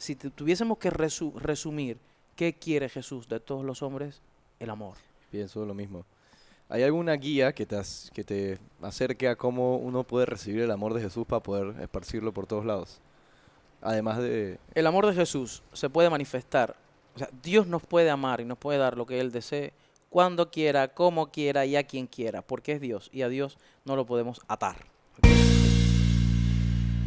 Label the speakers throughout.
Speaker 1: Si tuviésemos que resumir qué quiere Jesús de todos los hombres, el amor.
Speaker 2: Pienso lo mismo. ¿Hay alguna guía que te acerque a cómo uno puede recibir el amor de Jesús para poder esparcirlo por todos lados? Además de...
Speaker 1: El amor de Jesús se puede manifestar. O sea, Dios nos puede amar y nos puede dar lo que Él desee cuando quiera, como quiera y a quien quiera, porque es Dios y a Dios no lo podemos atar.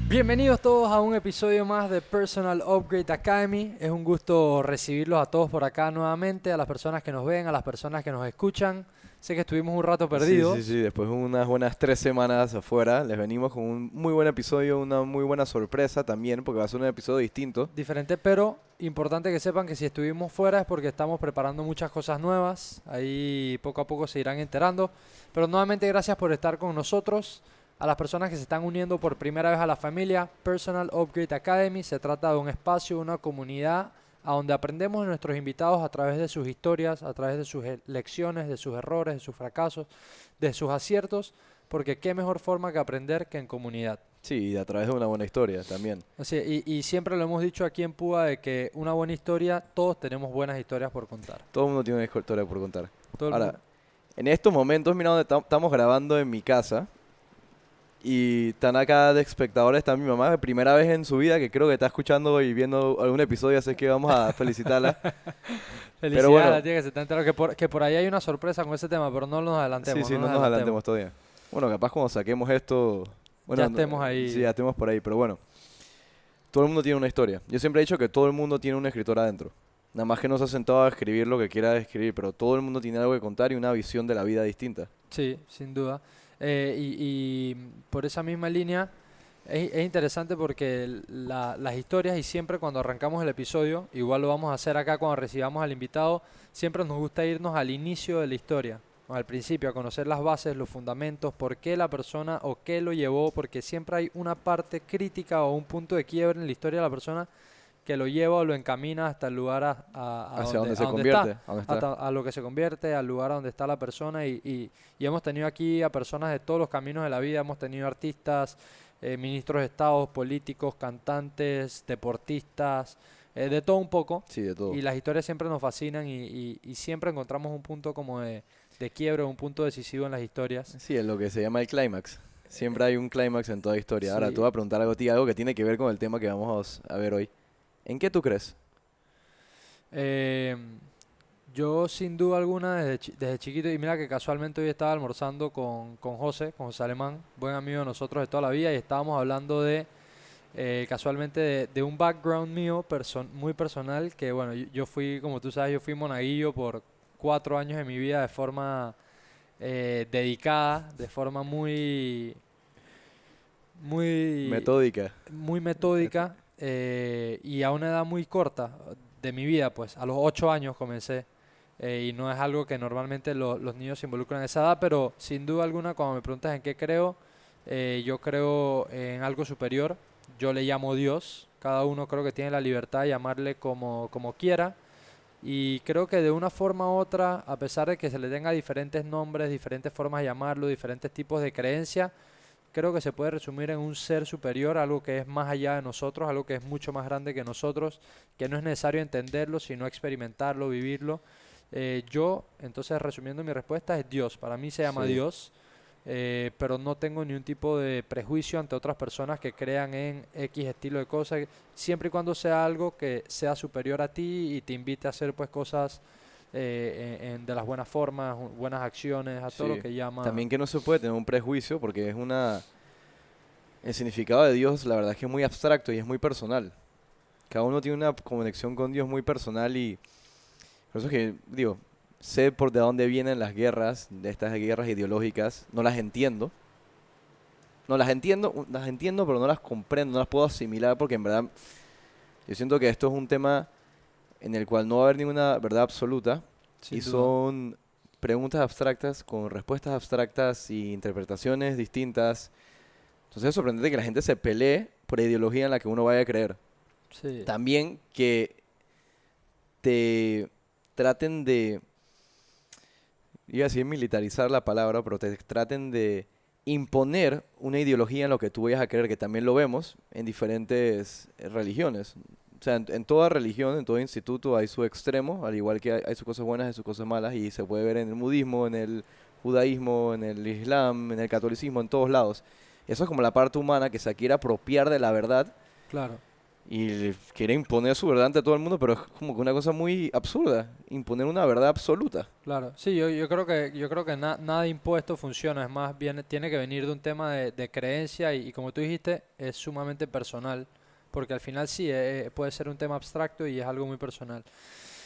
Speaker 3: Bienvenidos todos a un episodio más de Personal Upgrade Academy. Es un gusto recibirlos a todos por acá nuevamente, a las personas que nos ven, a las personas que nos escuchan. Sé que estuvimos un rato perdidos.
Speaker 2: Sí. Después de unas buenas 3 semanas afuera, les venimos con un muy buen episodio, una muy buena sorpresa también, porque va a ser un episodio distinto.
Speaker 3: Diferente, pero importante que sepan que si estuvimos fuera es porque estamos preparando muchas cosas nuevas. Ahí poco a poco se irán enterando. Pero nuevamente gracias por estar con nosotros. A las personas que se están uniendo por primera vez a la familia Personal Upgrade Academy, se trata de un espacio, una comunidad a donde aprendemos de nuestros invitados a través de sus historias, a través de sus lecciones, de sus errores, de sus fracasos, de sus aciertos, porque qué mejor forma que aprender que en comunidad.
Speaker 2: Sí, y a través de una buena historia también.
Speaker 3: Así, y siempre lo hemos dicho aquí en Púa de que una buena historia, todos tenemos buenas historias por contar.
Speaker 2: Todo el mundo tiene una historia por contar.
Speaker 3: Todo el
Speaker 2: Ahora,
Speaker 3: mundo.
Speaker 2: en estos momentos, mira donde estamos grabando en mi casa. Y están acá de espectadores, está mi mamá, de primera vez en su vida que creo que está escuchando y viendo algún episodio, así que vamos a felicitarla.
Speaker 3: Felicidades
Speaker 2: bueno.
Speaker 3: a la tía que se está enterando que por ahí hay una sorpresa con ese tema, pero no nos adelantemos.
Speaker 2: Sí, no nos adelantemos todavía. Bueno, capaz cuando saquemos esto, bueno,
Speaker 3: Ya estemos ahí.
Speaker 2: Sí, ya estemos por ahí, pero bueno. Todo el mundo tiene una historia. Yo siempre he dicho que todo el mundo tiene un escritor adentro. Nada más que no se ha sentado a escribir lo que quiera escribir, pero todo el mundo tiene algo que contar y una visión de la vida distinta.
Speaker 3: Sí, sin duda. Y por esa misma línea es interesante porque las historias, y siempre cuando arrancamos el episodio, igual lo vamos a hacer acá cuando recibamos al invitado, siempre nos gusta irnos al inicio de la historia, al principio, a conocer las bases, los fundamentos, por qué la persona o qué lo llevó, porque siempre hay una parte crítica o un punto de quiebre en la historia de la persona que lo lleva o lo encamina hasta el lugar
Speaker 2: Hacia donde se
Speaker 3: a donde
Speaker 2: convierte.
Speaker 3: está,
Speaker 2: a donde está.
Speaker 3: a lo que se convierte, al lugar donde está la persona. Y hemos tenido aquí a personas de todos los caminos de la vida, hemos tenido artistas, ministros de estados, políticos, cantantes, deportistas, de todo un poco.
Speaker 2: Sí, de todo.
Speaker 3: Y las historias siempre nos fascinan y siempre encontramos un punto como de quiebre, un punto decisivo en las historias.
Speaker 2: Sí, es lo que se llama el clímax. Siempre hay un clímax en toda historia. Ahora,
Speaker 3: Sí.
Speaker 2: tú vas a preguntar algo a ti, algo que tiene que ver con el tema que vamos a ver hoy. ¿En qué tú crees?
Speaker 3: Eh, yo sin duda alguna desde chiquito, y mira que casualmente hoy estaba almorzando con José Alemán, buen amigo de nosotros de toda la vida, y estábamos hablando de casualmente de un background mío muy personal, que bueno, yo fui, como tú sabes, yo fui monaguillo por 4 años de mi vida de forma dedicada, de forma muy
Speaker 2: Metódica.
Speaker 3: muy metódica, y a una edad muy corta de mi vida, pues a los 8 años comencé, y no es algo que normalmente los niños se involucran a esa edad, pero sin duda alguna cuando me preguntas en qué creo, yo creo en algo superior, yo le llamo Dios, cada uno creo que tiene la libertad de llamarle como quiera, y creo que de una forma u otra, a pesar de que se le tenga diferentes nombres, diferentes formas de llamarlo, diferentes tipos de creencias, creo que se puede resumir en un ser superior, algo que es más allá de nosotros, algo que es mucho más grande que nosotros, que no es necesario entenderlo, sino experimentarlo, vivirlo. Entonces, resumiendo mi respuesta, es Dios. Para mí se llama
Speaker 2: Sí.
Speaker 3: Dios, pero no tengo ni un tipo de prejuicio ante otras personas que crean en X estilo de cosas, siempre y cuando sea algo que sea superior a ti y te invite a hacer pues cosas de las buenas formas, buenas acciones, a todo
Speaker 2: Sí.
Speaker 3: lo que llama...
Speaker 2: También que no se puede tener un prejuicio porque es una... El significado de Dios, la verdad es que es muy abstracto y es muy personal. Cada uno tiene una conexión con Dios muy personal y... Por eso es que, digo, sé por de dónde vienen las guerras, de estas guerras ideológicas. No las entiendo. No las entiendo, pero no las comprendo, no las puedo asimilar porque en verdad yo siento que esto es un tema en el cual no va a haber ninguna verdad absoluta
Speaker 3: Sin
Speaker 2: y
Speaker 3: duda.
Speaker 2: son preguntas abstractas con respuestas abstractas y interpretaciones distintas. Entonces es sorprendente que la gente se pelee por la ideología en la que uno vaya a creer.
Speaker 3: Sí.
Speaker 2: También que te traten de, iba a decir militarizar la palabra, pero te traten de imponer una ideología en lo que tú vayas a creer, que también lo vemos en diferentes religiones. O sea, en toda religión, en todo instituto hay su extremo, al igual que hay sus cosas buenas y sus cosas malas, y se puede ver en el budismo, en el judaísmo, en el islam, en el catolicismo, en todos lados. Eso es como la parte humana que se quiere apropiar de la verdad
Speaker 3: Claro,
Speaker 2: y quiere imponer su verdad ante todo el mundo, pero es como que una cosa muy absurda, imponer una verdad absoluta.
Speaker 3: claro. Sí, yo creo que nada impuesto funciona, es más bien tiene que venir de un tema de creencia y como tú dijiste, es sumamente personal, porque al final sí, puede ser un tema abstracto y es algo muy personal.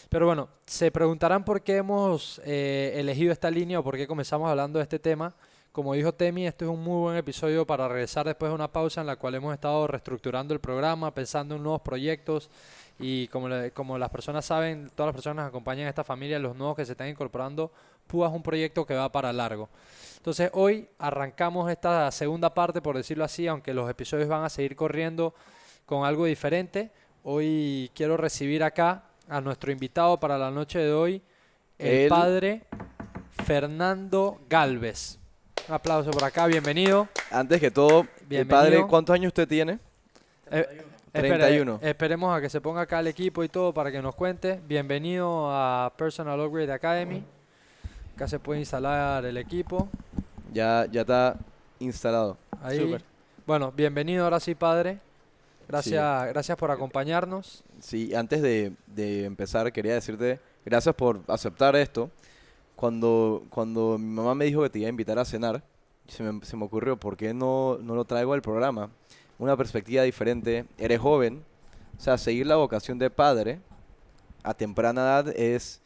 Speaker 3: Pero bueno, se preguntarán por qué hemos elegido esta línea o por qué comenzamos hablando de este tema. Como dijo Temi, este es un muy buen episodio para regresar después de una pausa en la cual hemos estado reestructurando el programa, pensando en nuevos proyectos y como las personas saben, todas las personas que acompañan a esta familia, los nuevos que se están incorporando, PUA es un proyecto que va para largo. Entonces hoy arrancamos esta segunda parte, por decirlo así, aunque los episodios van a seguir corriendo con algo diferente. Hoy quiero recibir acá a nuestro invitado para la noche de hoy, el
Speaker 2: Él,
Speaker 3: padre Fernando Galvez. Un aplauso por acá, bienvenido.
Speaker 2: antes que todo,
Speaker 3: Bienvenido.
Speaker 2: padre, ¿cuántos años usted tiene?
Speaker 3: Eh,
Speaker 2: 31.
Speaker 3: Esperemos a que se ponga acá el equipo y todo para que nos cuente. Bienvenido a Personal Upgrade Academy. Acá se puede instalar el equipo.
Speaker 2: Ya está instalado.
Speaker 3: Ahí.
Speaker 1: Súper.
Speaker 3: Bueno, bienvenido ahora sí, padre.
Speaker 2: Sí.
Speaker 3: Gracias por acompañarnos.
Speaker 2: Sí, antes de empezar quería decirte gracias por aceptar esto. Cuando mi mamá me dijo que te iba a invitar a cenar, se me ocurrió, ¿por qué no lo traigo al programa? Una perspectiva diferente. Eres joven, o sea, seguir la vocación de padre a temprana edad es,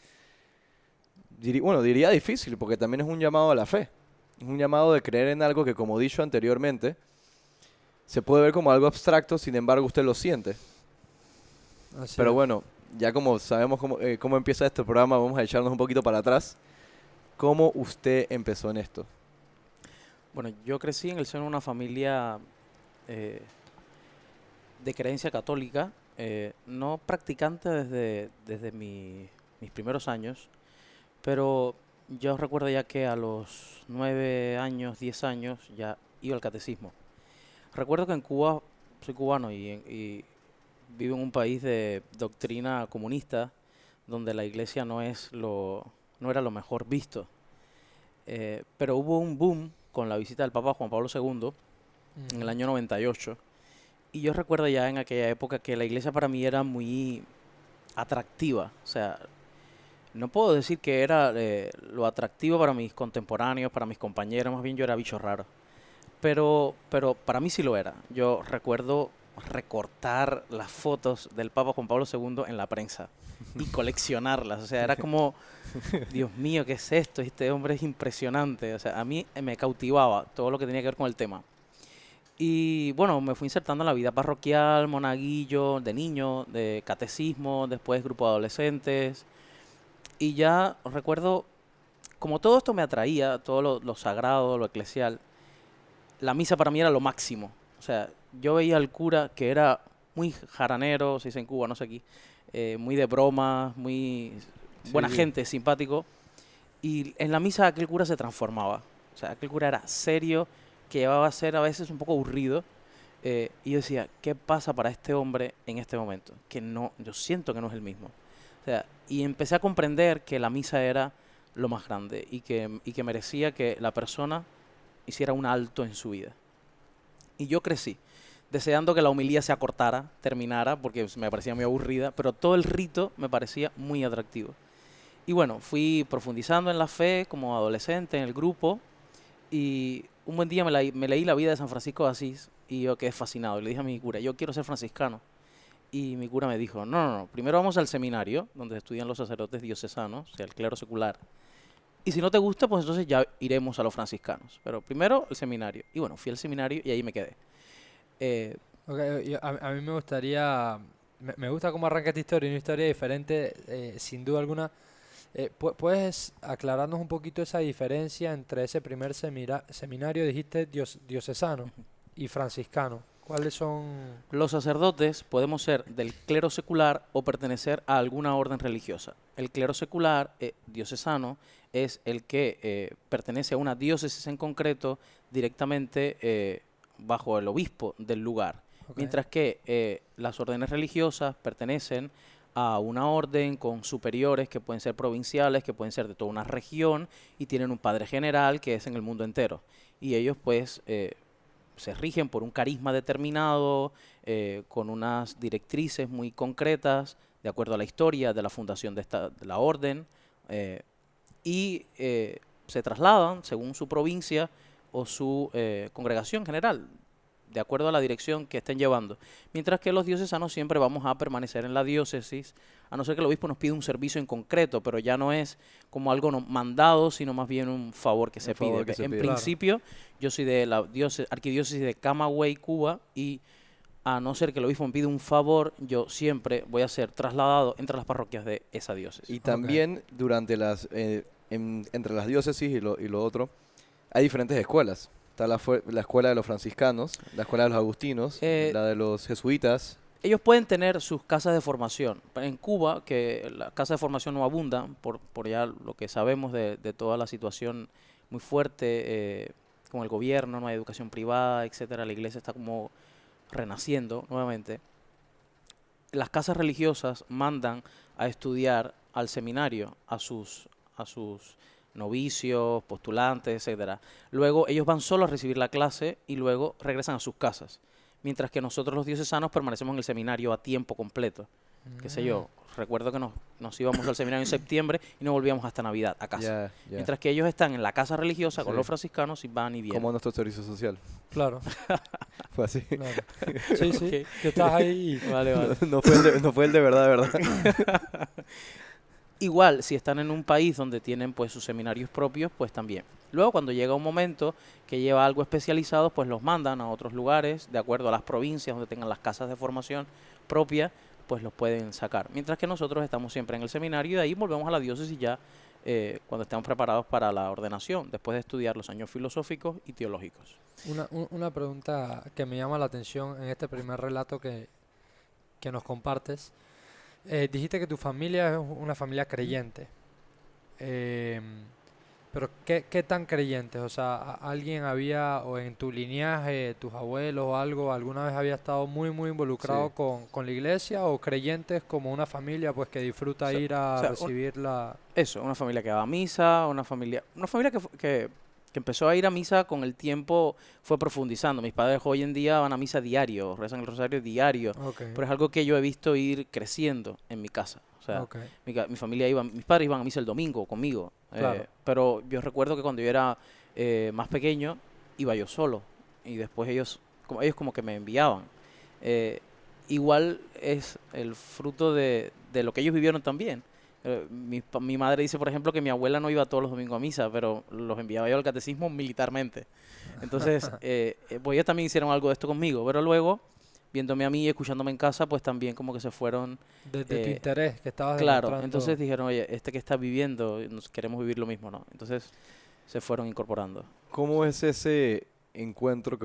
Speaker 2: diría difícil, porque también es un llamado a la fe. Es un llamado de creer en algo que, como dicho anteriormente, se puede ver como algo abstracto, sin embargo usted lo siente.
Speaker 3: Así
Speaker 2: Pero
Speaker 3: es.
Speaker 2: bueno, ya como sabemos cómo empieza este programa, vamos a echarnos un poquito para atrás. ¿Cómo usted empezó en esto?
Speaker 1: Bueno, yo crecí en el seno de una familia eh, de creencia católica, no practicante desde mis primeros años, pero yo recuerdo ya que a los 9 años, 10 años, ya iba al catecismo. Recuerdo que en Cuba, soy cubano y vivo en un país de doctrina comunista, donde la iglesia no era lo mejor visto. Pero hubo un boom con la visita del Papa Juan Pablo II en el
Speaker 3: Ujú.
Speaker 1: año 98. Y yo recuerdo ya en aquella época que la iglesia para mí era muy atractiva. O sea, no puedo decir que era lo atractivo para mis contemporáneos, para mis compañeros, más bien yo era bicho raro. Pero para mí sí lo era. Yo recuerdo recortar las fotos del Papa Juan Pablo II en la prensa y coleccionarlas. O sea, era como, Dios mío, ¿qué es esto? Este hombre es impresionante. O sea, a mí me cautivaba todo lo que tenía que ver con el tema. Y bueno, me fui insertando en la vida parroquial, monaguillo, de niño, de catecismo, después grupo de adolescentes. Y ya recuerdo, como todo esto me atraía, todo lo sagrado, lo eclesial, la misa para mí era lo máximo. O sea, yo veía al cura que era muy jaranero, se dice en Cuba, no sé aquí, muy de broma, muy
Speaker 2: Sí,
Speaker 1: buena
Speaker 2: sí.
Speaker 1: gente, simpático. Y en la misa aquel cura se transformaba. O sea, aquel cura era serio, que llevaba a ser a veces un poco aburrido. Y yo decía, ¿qué pasa para este hombre en este momento? Que no, yo siento que no es el mismo. O sea, y empecé a comprender que la misa era lo más grande y que merecía que la persona hiciera un alto en su vida. Y yo crecí, deseando que la homilía se acortara, terminara, porque me parecía muy aburrida, pero todo el rito me parecía muy atractivo. Y bueno, fui profundizando en la fe como adolescente en el grupo y un buen día me leí la vida de San Francisco de Asís y yo quedé fascinado. Y le dije a mi cura, yo quiero ser franciscano. Y mi cura me dijo, no, primero vamos al seminario, donde estudian los sacerdotes diocesanos, o sea, el clero secular. Y si no te gusta, pues entonces ya iremos a los franciscanos. Pero primero el seminario. Y bueno, fui al seminario y ahí me quedé. Eh,
Speaker 3: Ok, a mí me gustaría, me gusta cómo arranca esta historia, una historia diferente, sin duda alguna. ¿Puedes aclararnos un poquito esa diferencia entre ese primer seminario, dijiste diocesano y franciscano? ¿Cuáles son?
Speaker 1: los sacerdotes podemos ser del clero secular o pertenecer a alguna orden religiosa. El clero secular, diocesano, es el que pertenece a una diócesis en concreto directamente bajo el obispo del lugar.
Speaker 3: Ok.
Speaker 1: Mientras que las órdenes religiosas pertenecen a una orden con superiores que pueden ser provinciales, que pueden ser de toda una región y tienen un padre general que es en el mundo entero. Y ellos pues se rigen por un carisma determinado, con unas directrices muy concretas, de acuerdo a la historia de la fundación de la orden, eh, y se trasladan según su provincia o su congregación general, de acuerdo a la dirección que estén llevando. Mientras que los diocesanos siempre vamos a permanecer en la diócesis, a no ser que el obispo nos pida un servicio en concreto, pero ya no es como algo mandado, sino más bien un favor que se
Speaker 2: favor
Speaker 1: pide.
Speaker 2: que se
Speaker 1: En
Speaker 2: pide.
Speaker 3: Claro.
Speaker 1: principio, yo soy de la arquidiócesis de Camagüey, Cuba, y a no ser que el obispo me pida un favor, yo siempre voy a ser trasladado entre las parroquias de esa diócesis.
Speaker 2: Y también durante entre las diócesis y lo otro, hay diferentes escuelas. Está la escuela de los franciscanos, la escuela de los agustinos,
Speaker 1: Eh,
Speaker 2: la de los jesuitas.
Speaker 1: Ellos pueden tener sus casas de formación. En Cuba, que las casas de formación no abundan, por ya lo que sabemos de toda la situación muy fuerte con el gobierno, no hay educación privada, etcétera, la iglesia está como renaciendo nuevamente. Las casas religiosas mandan a estudiar al seminario a sus novicios, postulantes, etcétera. Luego ellos van solo a recibir la clase y luego regresan a sus casas. Mientras que nosotros los diocesanos permanecemos en el seminario a tiempo completo. Qué sé yo, recuerdo que nos íbamos al seminario en septiembre y no volvíamos hasta Navidad a casa.
Speaker 2: Ya, ya.
Speaker 1: Mientras que ellos están en la casa religiosa con
Speaker 2: Sí.
Speaker 1: los franciscanos y van y vienen.
Speaker 2: Como nuestro servicio social.
Speaker 3: Claro,
Speaker 2: Fue así.
Speaker 3: claro. Sí, sí,
Speaker 1: Ok.
Speaker 3: que estás ahí.
Speaker 1: Vale, vale.
Speaker 2: No fue el de verdad.
Speaker 1: Igual, si están en un país donde tienen pues sus seminarios propios, pues también. Luego, cuando llega un momento que lleva algo especializado, pues los mandan a otros lugares, de acuerdo a las provincias donde tengan las casas de formación propias, pues los pueden sacar. Mientras que nosotros estamos siempre en el seminario y de ahí volvemos a la diócesis ya cuando estemos preparados para la ordenación, después de estudiar los años filosóficos y teológicos.
Speaker 3: Una pregunta que me llama la atención en este primer relato que nos compartes. Dijiste que tu familia es una familia creyente. Pero ¿qué tan creyentes? O sea, ¿alguien había, o en tu linaje, tus abuelos o algo, alguna vez había estado muy, muy involucrado
Speaker 2: Sí.
Speaker 3: con la iglesia? ¿O creyentes como una familia pues que disfruta
Speaker 1: O sea-
Speaker 3: ir a
Speaker 1: o sea,
Speaker 3: recibir la...
Speaker 1: Eso, una familia que va a misa, una familia que empezó a ir a misa con el tiempo, fue profundizando. Mis padres hoy en día van a misa diario, rezan el rosario diario,
Speaker 3: Ok,
Speaker 1: pero es algo que yo he visto ir creciendo en mi casa. O sea,
Speaker 3: ok.
Speaker 1: mi familia iba, mis padres iban a misa el domingo conmigo,
Speaker 3: Claro.
Speaker 1: pero yo recuerdo que cuando yo era más pequeño, iba yo solo, y después ellos como que me enviaban. Igual es el fruto de lo que ellos vivieron también. Mi madre dice, por ejemplo, que mi abuela no iba todos los domingos a misa, pero los enviaba yo al catecismo militarmente. Entonces, pues ellos también hicieron algo de esto conmigo, pero luego, viéndome a mí y escuchándome en casa, pues también como que se fueron.
Speaker 3: De tu
Speaker 1: eh,
Speaker 3: interés que estabas
Speaker 1: Claro,
Speaker 3: demostrando.
Speaker 1: entonces dijeron, oye, este que está viviendo, queremos vivir lo mismo, ¿no? Entonces se fueron incorporando.
Speaker 2: ¿Cómo es ese encuentro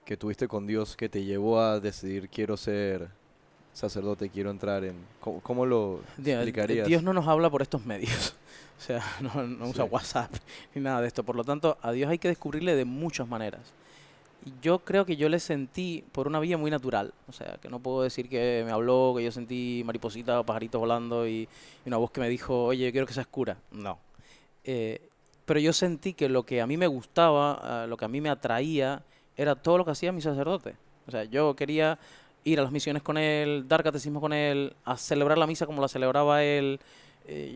Speaker 2: que tuviste con Dios que te llevó a decidir quiero ser sacerdote, quiero entrar en... ¿Cómo lo explicarías?
Speaker 1: Dios no nos habla por estos medios, o sea, no usa
Speaker 2: Sí.
Speaker 1: WhatsApp ni nada de esto. Por lo tanto, a Dios hay que descubrirle de muchas maneras. Y yo creo que yo le sentí por una vía muy natural, o sea, que no puedo decir que me habló, que yo sentí maripositas o pajaritos volando y una voz que me dijo, oye, yo quiero que seas cura. No. Pero yo sentí que lo que a mí me gustaba, lo que a mí me atraía, era todo lo que hacía mi sacerdote. O sea, yo quería ir a las misiones con él, dar catecismo con él, a celebrar la misa como la celebraba él.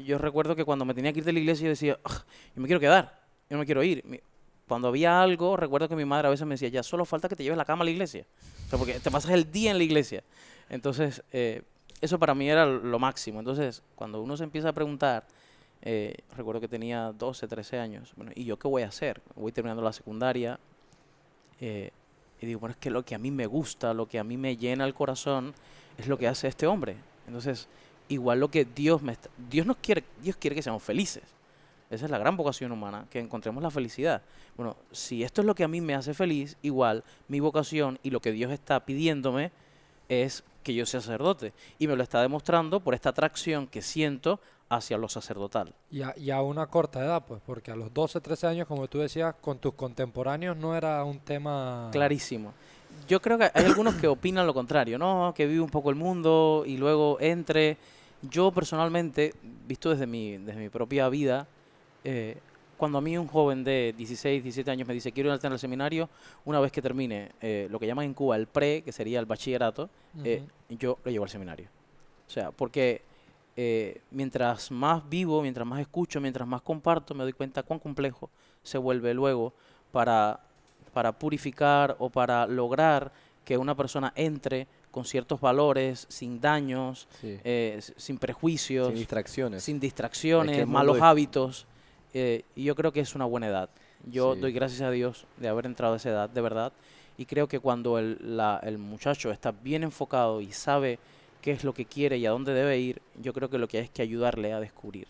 Speaker 1: Yo recuerdo que cuando me tenía que ir de la iglesia yo decía, "Ugh, yo me quiero quedar, yo no me quiero ir". Cuando había algo, recuerdo que mi madre a veces me decía, ya solo falta que te lleves la cama a la iglesia. O sea, porque te pasas el día en la iglesia. Entonces, eso para mí era lo máximo. Entonces, cuando uno se empieza a preguntar, recuerdo que tenía 12, 13 años, bueno, ¿y yo qué voy a hacer? Voy terminando la secundaria, y digo, bueno, es que lo que a mí me gusta, lo que a mí me llena el corazón, es lo que hace este hombre. Entonces, igual lo que Dios quiere que seamos felices. Esa es la gran vocación humana, que encontremos la felicidad. Bueno, si esto es lo que a mí me hace feliz, igual mi vocación y lo que Dios está pidiéndome es que yo sea sacerdote. Y me lo está demostrando por esta atracción que siento hacia lo sacerdotal.
Speaker 3: Y a una corta edad, pues, porque a los 12, 13 años, como tú decías, con tus contemporáneos no era un tema...
Speaker 1: Clarísimo. Yo creo que hay algunos que opinan lo contrario, ¿no? Que vive un poco el mundo y luego entre. Yo personalmente, visto desde mi propia vida, eh, cuando a mí un joven de 16, 17 años me dice quiero ir al seminario, una vez que termine lo que llaman en Cuba el pre, que sería el bachillerato,
Speaker 3: Ujú.
Speaker 1: yo lo llevo al seminario. O sea, porque mientras más vivo, mientras más escucho, mientras más comparto, me doy cuenta cuán complejo se vuelve luego para, para purificar o para lograr que una persona entre con ciertos valores, sin daños,
Speaker 2: Sí.
Speaker 1: sin
Speaker 2: Sin
Speaker 1: prejuicios,
Speaker 2: distracciones.
Speaker 1: sin
Speaker 2: Es que
Speaker 1: distracciones,
Speaker 2: el mundo
Speaker 1: malos
Speaker 2: es...
Speaker 1: hábitos. Y yo creo que es una buena edad. Yo
Speaker 2: Sí.
Speaker 1: doy gracias a Dios de haber entrado a esa edad, de verdad. Y creo que cuando el muchacho está bien enfocado y sabe qué es lo que quiere y a dónde debe ir, yo creo que lo que hay es que ayudarle a descubrir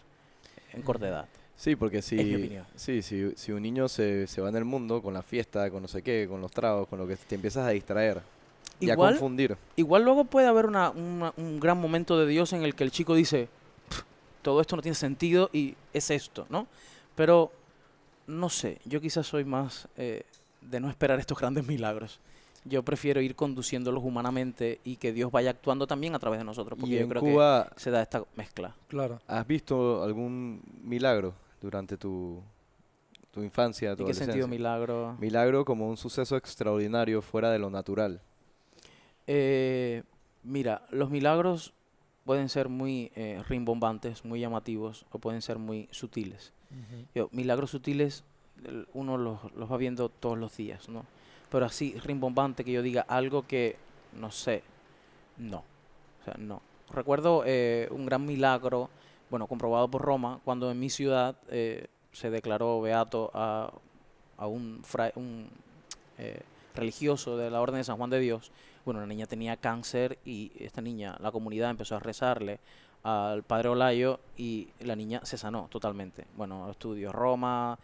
Speaker 1: en corta
Speaker 3: Ujú.
Speaker 1: edad.
Speaker 2: Sí, porque
Speaker 1: Es mi opinión.
Speaker 2: si un niño se va en el mundo con la fiesta, con no sé qué, con los tragos, con lo que te empiezas a distraer y a
Speaker 1: Igual,
Speaker 2: confundir.
Speaker 1: igual luego puede haber un gran momento de Dios en el que el chico dice, todo esto no tiene sentido y es esto, ¿no? Pero no sé, yo quizás soy más de no esperar estos grandes milagros. Yo prefiero ir conduciéndolos humanamente y que Dios vaya actuando también a través de nosotros, porque
Speaker 2: Y
Speaker 1: yo
Speaker 2: en
Speaker 1: creo que
Speaker 2: Cuba,
Speaker 1: se da esta mezcla.
Speaker 3: Claro.
Speaker 2: ¿has visto algún milagro durante tu infancia, tu
Speaker 1: ¿En qué sentido
Speaker 2: adolescencia?
Speaker 1: milagro?
Speaker 2: Milagro como un suceso extraordinario fuera de lo natural.
Speaker 1: Eh, Mira, los milagros pueden ser muy rimbombantes, muy llamativos, o pueden ser muy sutiles.
Speaker 3: Ujú.
Speaker 1: Milagros sutiles uno los va viendo todos los días, ¿no? Pero así rimbombante que yo diga algo que, no sé, no. O sea, no. Recuerdo un gran milagro, bueno, comprobado por Roma, cuando en mi ciudad se declaró beato a un eh, religioso de la Orden de San Juan de Dios. Bueno, la niña tenía cáncer y esta niña, la comunidad empezó a rezarle al padre Olayo y la niña se sanó totalmente. Bueno, estudió Roma,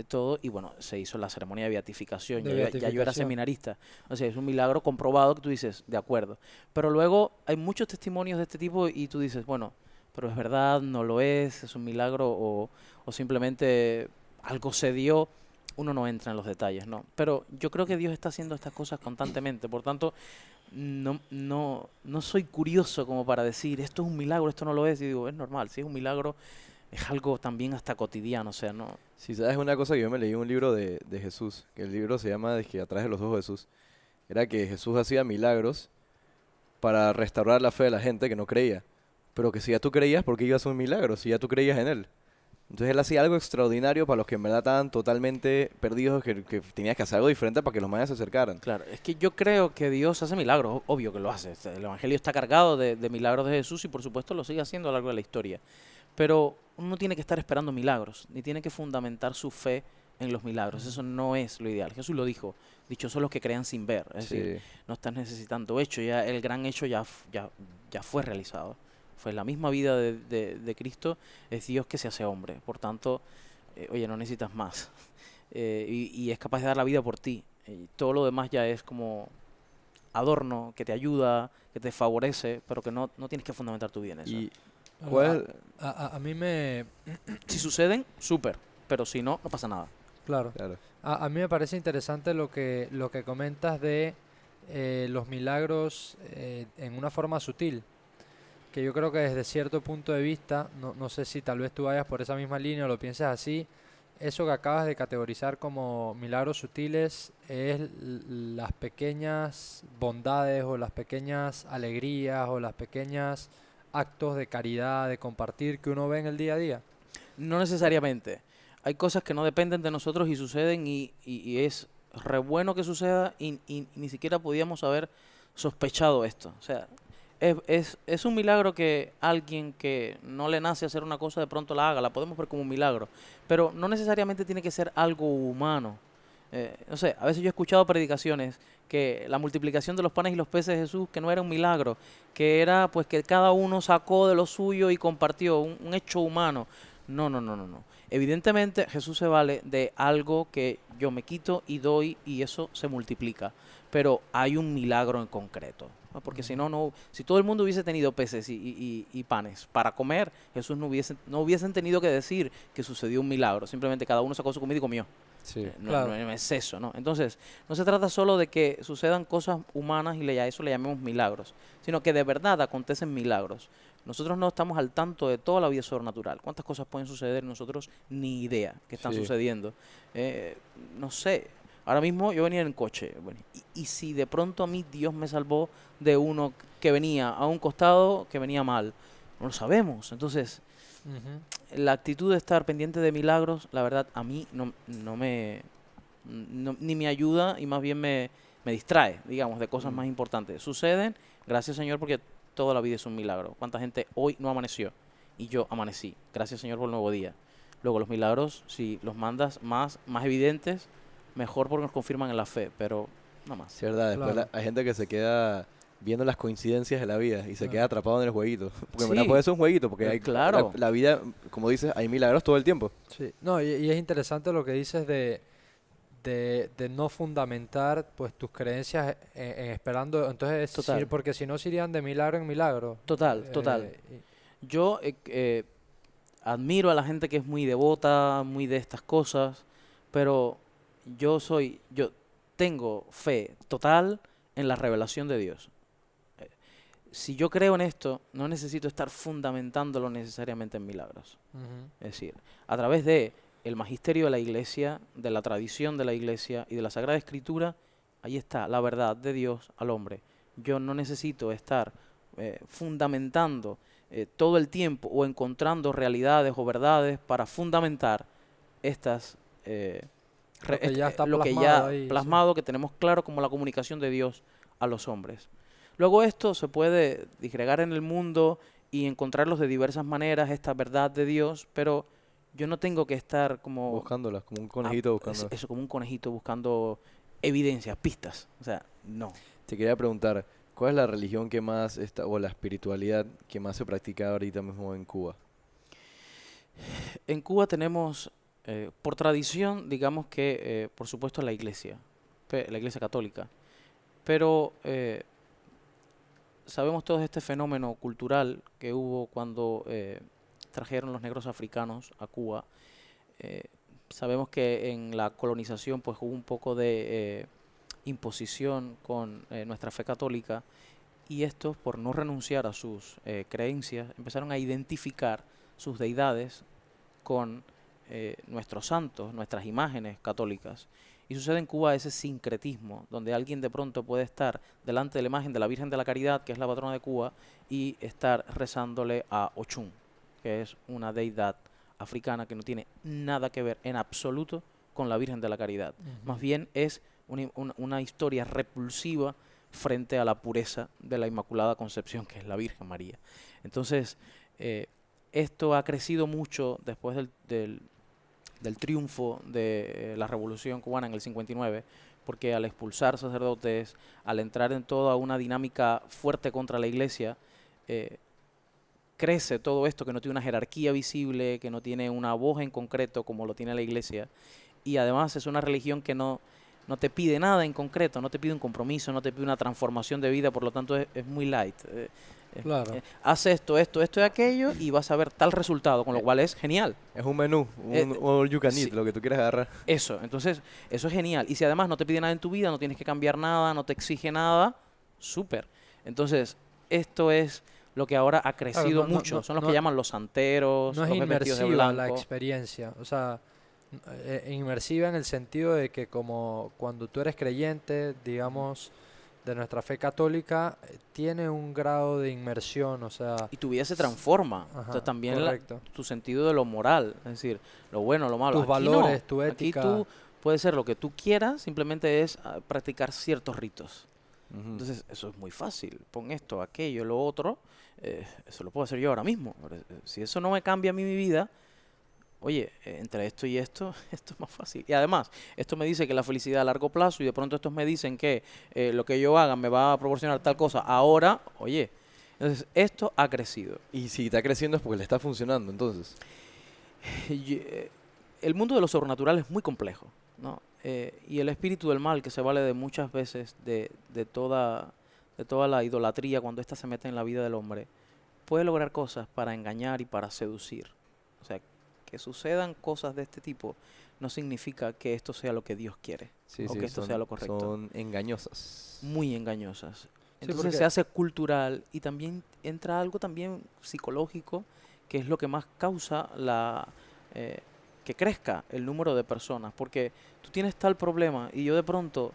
Speaker 1: todo, y bueno, se hizo la ceremonia de beatificación.
Speaker 3: De
Speaker 1: Ya yo era
Speaker 3: beatificación.
Speaker 1: seminarista. O sea, es un milagro comprobado que tú dices, de acuerdo. Pero luego hay muchos testimonios de este tipo y tú dices, bueno, pero es verdad, no lo es un milagro o simplemente algo se dio. Uno no entra en los detalles, ¿no? Pero yo creo que Dios está haciendo estas cosas constantemente. Por tanto, no soy curioso como para decir, esto es un milagro, esto no lo es. Y digo, es normal, si es un milagro, es algo también hasta cotidiano, o sea, no.
Speaker 2: Si sabes una cosa que yo me leí un libro de Jesús, que el libro se llama de que atrás de los ojos de Jesús, era que Jesús hacía milagros para restaurar la fe de la gente que no creía. Pero que si ya tú creías, ¿por qué iba a hacer un milagro? Si ya tú creías en él. Entonces él hacía algo extraordinario para los que en verdad estaban totalmente perdidos, que tenías que hacer algo diferente para que los mayas se acercaran.
Speaker 1: Claro, es que yo creo que Dios hace milagros, obvio que lo hace. El Evangelio está cargado de milagros de Jesús y por supuesto lo sigue haciendo a lo largo de la historia. Pero uno no tiene que estar esperando milagros, ni tiene que fundamentar su fe en los milagros. Eso no es lo ideal. Jesús lo dijo, dichosos los que crean sin ver. Es decir,
Speaker 2: Sí.
Speaker 1: no estás necesitando hecho, ya el gran hecho ya fue realizado. Fue la misma vida de Cristo, es Dios que se hace hombre. Por tanto, oye, no necesitas más. Y es capaz de dar la vida por ti. Y todo lo demás ya es como adorno que te ayuda, que te favorece, pero que no tienes que fundamentar tu vida en eso.
Speaker 2: Y
Speaker 3: Bueno,
Speaker 2: cuál,
Speaker 3: a mí me...
Speaker 1: Si suceden, súper, pero si no, no pasa nada.
Speaker 3: Claro.
Speaker 2: claro,
Speaker 3: A mí me parece interesante lo que comentas de los milagros en una forma sutil, que yo creo que desde cierto punto de vista, no sé si tal vez tú vayas por esa misma línea o lo pienses así, eso que acabas de categorizar como milagros sutiles es las pequeñas bondades o las pequeñas alegrías o las pequeñas actos de caridad, de compartir que uno ve en el día a día.
Speaker 1: No necesariamente. Hay cosas que no dependen de nosotros y suceden y es re bueno que suceda y ni siquiera podíamos haber sospechado esto. O sea, es un milagro que alguien que no le nace hacer una cosa de pronto la haga, la podemos ver como un milagro, pero no necesariamente tiene que ser algo humano. No sé, a veces yo he escuchado predicaciones que la multiplicación de los panes y los peces de Jesús, que no era un milagro, que era pues que cada uno sacó de lo suyo y compartió, un hecho humano. No. Evidentemente Jesús se vale de algo que yo me quito y doy y eso se multiplica, pero hay un milagro en concreto. ¿No? Porque si
Speaker 3: Ujú.
Speaker 1: no, si todo el mundo hubiese tenido peces y panes para comer, Jesús no hubiesen tenido que decir que sucedió un milagro. Simplemente cada uno sacó su comida y comió.
Speaker 2: Sí.
Speaker 1: No,
Speaker 3: Claro.
Speaker 1: no es eso, ¿no? Entonces, no se trata solo de que sucedan cosas humanas y a eso le llamemos milagros, sino que de verdad acontecen milagros. Nosotros no estamos al tanto de toda la vida sobrenatural. ¿Cuántas cosas pueden suceder? Nosotros ni idea que están
Speaker 2: Sí.
Speaker 1: sucediendo. No sé. Ahora mismo yo venía en coche. Bueno, y si de pronto a mí Dios me salvó de uno que venía a un costado que venía mal. No lo sabemos. Entonces,
Speaker 3: Ujú.
Speaker 1: la actitud de estar pendiente de milagros, la verdad, a mí ni me ayuda y más bien me distrae, digamos, de cosas
Speaker 2: Mm.
Speaker 1: más importantes. Suceden, gracias Señor, porque toda la vida es un milagro. ¿Cuánta gente hoy no amaneció? Y yo amanecí. Gracias Señor por el nuevo día. Luego los milagros, si los mandas más evidentes, mejor porque nos confirman en la fe, pero no más.
Speaker 2: Sí, verdad. Después
Speaker 3: Claro.
Speaker 2: hay gente que se queda viendo las coincidencias de la vida y se queda atrapado en el jueguito. Porque en verdad
Speaker 1: Sí,
Speaker 2: puede ser un jueguito, porque hay,
Speaker 1: claro.
Speaker 2: la vida, como dices, hay milagros todo el tiempo.
Speaker 3: Sí, no, y es interesante lo que dices de no fundamentar pues tus creencias en esperando, entonces
Speaker 1: Total,
Speaker 3: porque si no se irían de milagro en milagro.
Speaker 1: total. Yo admiro a la gente que es muy devota, muy de estas cosas, pero yo tengo fe total en la revelación de Dios. Eh, Si yo creo en esto, no necesito estar fundamentándolo necesariamente en milagros.
Speaker 3: Ujú.
Speaker 1: Es decir, a través de el magisterio de la Iglesia, de la tradición de la Iglesia y de la Sagrada Escritura, ahí está la verdad de Dios al hombre. Yo no necesito estar fundamentando todo el tiempo o encontrando realidades o verdades para fundamentar estas
Speaker 3: Lo que ya está
Speaker 1: lo que
Speaker 3: plasmado
Speaker 1: ya
Speaker 3: ahí, sí.
Speaker 1: plasmado, que tenemos claro como la comunicación de Dios a los hombres. Luego esto se puede disgregar en el mundo y encontrarlos de diversas maneras, esta verdad de Dios, pero yo no tengo que estar como
Speaker 2: Buscándolas, como un
Speaker 1: ah,
Speaker 2: conejito buscando.
Speaker 1: eso, como un conejito buscando evidencias, pistas. O sea, no.
Speaker 2: Te quería preguntar, ¿cuál es la religión que más está, o la espiritualidad que más se practica ahorita mismo en Cuba?
Speaker 1: En Cuba tenemos, por tradición, digamos que, por supuesto, la iglesia, la iglesia católica, pero sabemos todo este fenómeno cultural que hubo cuando trajeron los negros africanos a Cuba. Eh, Sabemos que en la colonización pues hubo un poco de imposición con nuestra fe católica y estos, por no renunciar a sus creencias, empezaron a identificar sus deidades con nuestros santos, nuestras imágenes católicas. Y sucede en Cuba ese sincretismo, donde alguien de pronto puede estar delante de la imagen de la Virgen de la Caridad, que es la patrona de Cuba, y estar rezándole a Ochun, que es una deidad africana que no tiene nada que ver en absoluto con la Virgen de la Caridad. Más
Speaker 3: Ujú.
Speaker 1: bien es una historia repulsiva frente a la pureza de la Inmaculada Concepción, que es la Virgen María. Entonces, esto ha crecido mucho después del triunfo de la Revolución Cubana en el 59, porque al expulsar sacerdotes, al entrar en toda una dinámica fuerte contra la Iglesia, eh, crece todo esto que no tiene una jerarquía visible, que no tiene una voz en concreto como lo tiene la Iglesia, y además es una religión que no te pide nada en concreto, no te pide un compromiso, no te pide una transformación de vida, por lo tanto es muy light.
Speaker 3: Claro.
Speaker 1: Haz esto y aquello y vas a ver tal resultado, con lo cual es genial.
Speaker 2: Es un menú,
Speaker 1: Eh,
Speaker 2: un all you can
Speaker 1: sí.
Speaker 2: eat, lo que tú quieras agarrar.
Speaker 1: Eso, entonces, eso es genial. Y si además no te pide nada en tu vida, no tienes que cambiar nada, no te exige nada, súper. Entonces, esto es lo que ahora ha crecido
Speaker 3: no, no,
Speaker 1: mucho.
Speaker 3: no,
Speaker 1: Son los
Speaker 3: no,
Speaker 1: que llaman los santeros,
Speaker 3: no es
Speaker 1: los vestidos de
Speaker 3: inmersiva la
Speaker 1: blanco.
Speaker 3: experiencia, o sea, inmersiva en el sentido de que como cuando tú eres creyente, digamos, de nuestra fe católica, tiene un grado de inmersión, o sea,
Speaker 1: Y tu vida se transforma. O sea,
Speaker 3: ajá,
Speaker 1: también
Speaker 3: correcto.
Speaker 1: tu sentido de lo moral, es decir, lo bueno, lo malo.
Speaker 3: Tus
Speaker 1: Aquí no.
Speaker 3: valores, tu
Speaker 1: Aquí
Speaker 3: ética.
Speaker 1: tú puedes ser lo que tú quieras, simplemente es practicar ciertos ritos.
Speaker 2: Ujú.
Speaker 1: Entonces, eso es muy fácil. Pon esto, aquello, lo otro. Eso lo puedo hacer yo ahora mismo. Pero, si eso no me cambia a mí mi vida, oye, entre esto y esto, esto es más fácil. Y además, esto me dice que la felicidad a largo plazo y de pronto estos me dicen que lo que yo haga me va a proporcionar tal cosa ahora, oye. Entonces, esto ha crecido.
Speaker 2: Y si está creciendo es porque le está funcionando, entonces.
Speaker 1: El mundo de lo sobrenatural es muy complejo, ¿no? Y el espíritu del mal, que se vale de muchas veces de toda la idolatría cuando ésta se mete en la vida del hombre, puede lograr cosas para engañar y para seducir. O sea, que sucedan cosas de este tipo no significa que esto sea lo que Dios quiere
Speaker 2: Sí,
Speaker 1: o
Speaker 2: sí,
Speaker 1: que esto sea lo correcto.
Speaker 2: son engañosas.
Speaker 1: Muy engañosas.
Speaker 3: Sí,
Speaker 1: Entonces
Speaker 3: porque
Speaker 1: se hace cultural y también entra algo también psicológico, que es lo que más causa que crezca el número de personas. Porque tú tienes tal problema y yo de pronto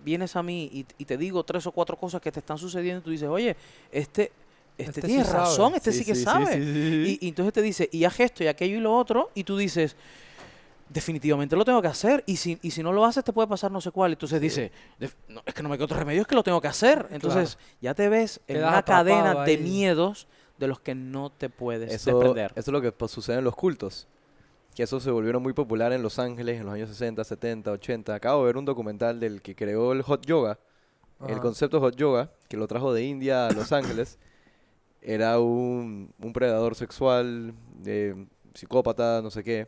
Speaker 1: vienes a mí y te digo 3 o 4 cosas que te están sucediendo y tú dices, oye, este
Speaker 3: sí
Speaker 1: tiene
Speaker 3: sabe.
Speaker 1: razón, este sí que sabe.
Speaker 2: sí.
Speaker 1: Y entonces te dice, y haz esto y aquello y lo otro, y tú dices, definitivamente lo tengo que hacer, y si no lo haces te puede pasar no sé cuál. Entonces dice, "No, es que no me queda otro remedio, es que lo tengo que hacer". Entonces ya te ves en
Speaker 3: Quedas
Speaker 1: una cadena
Speaker 3: atrapado
Speaker 1: de
Speaker 3: ahí.
Speaker 1: miedos de los que no te puedes
Speaker 2: Eso
Speaker 1: desprender.
Speaker 2: es lo que sucede en los cultos. Que eso se volvieron muy popular en Los Ángeles en los años 60, 70, 80. Acabo de ver un documental del que creó el hot yoga. El
Speaker 3: Ajá.
Speaker 2: concepto hot yoga, que lo trajo de India a Los Ángeles, era un predador sexual, psicópata, no sé qué.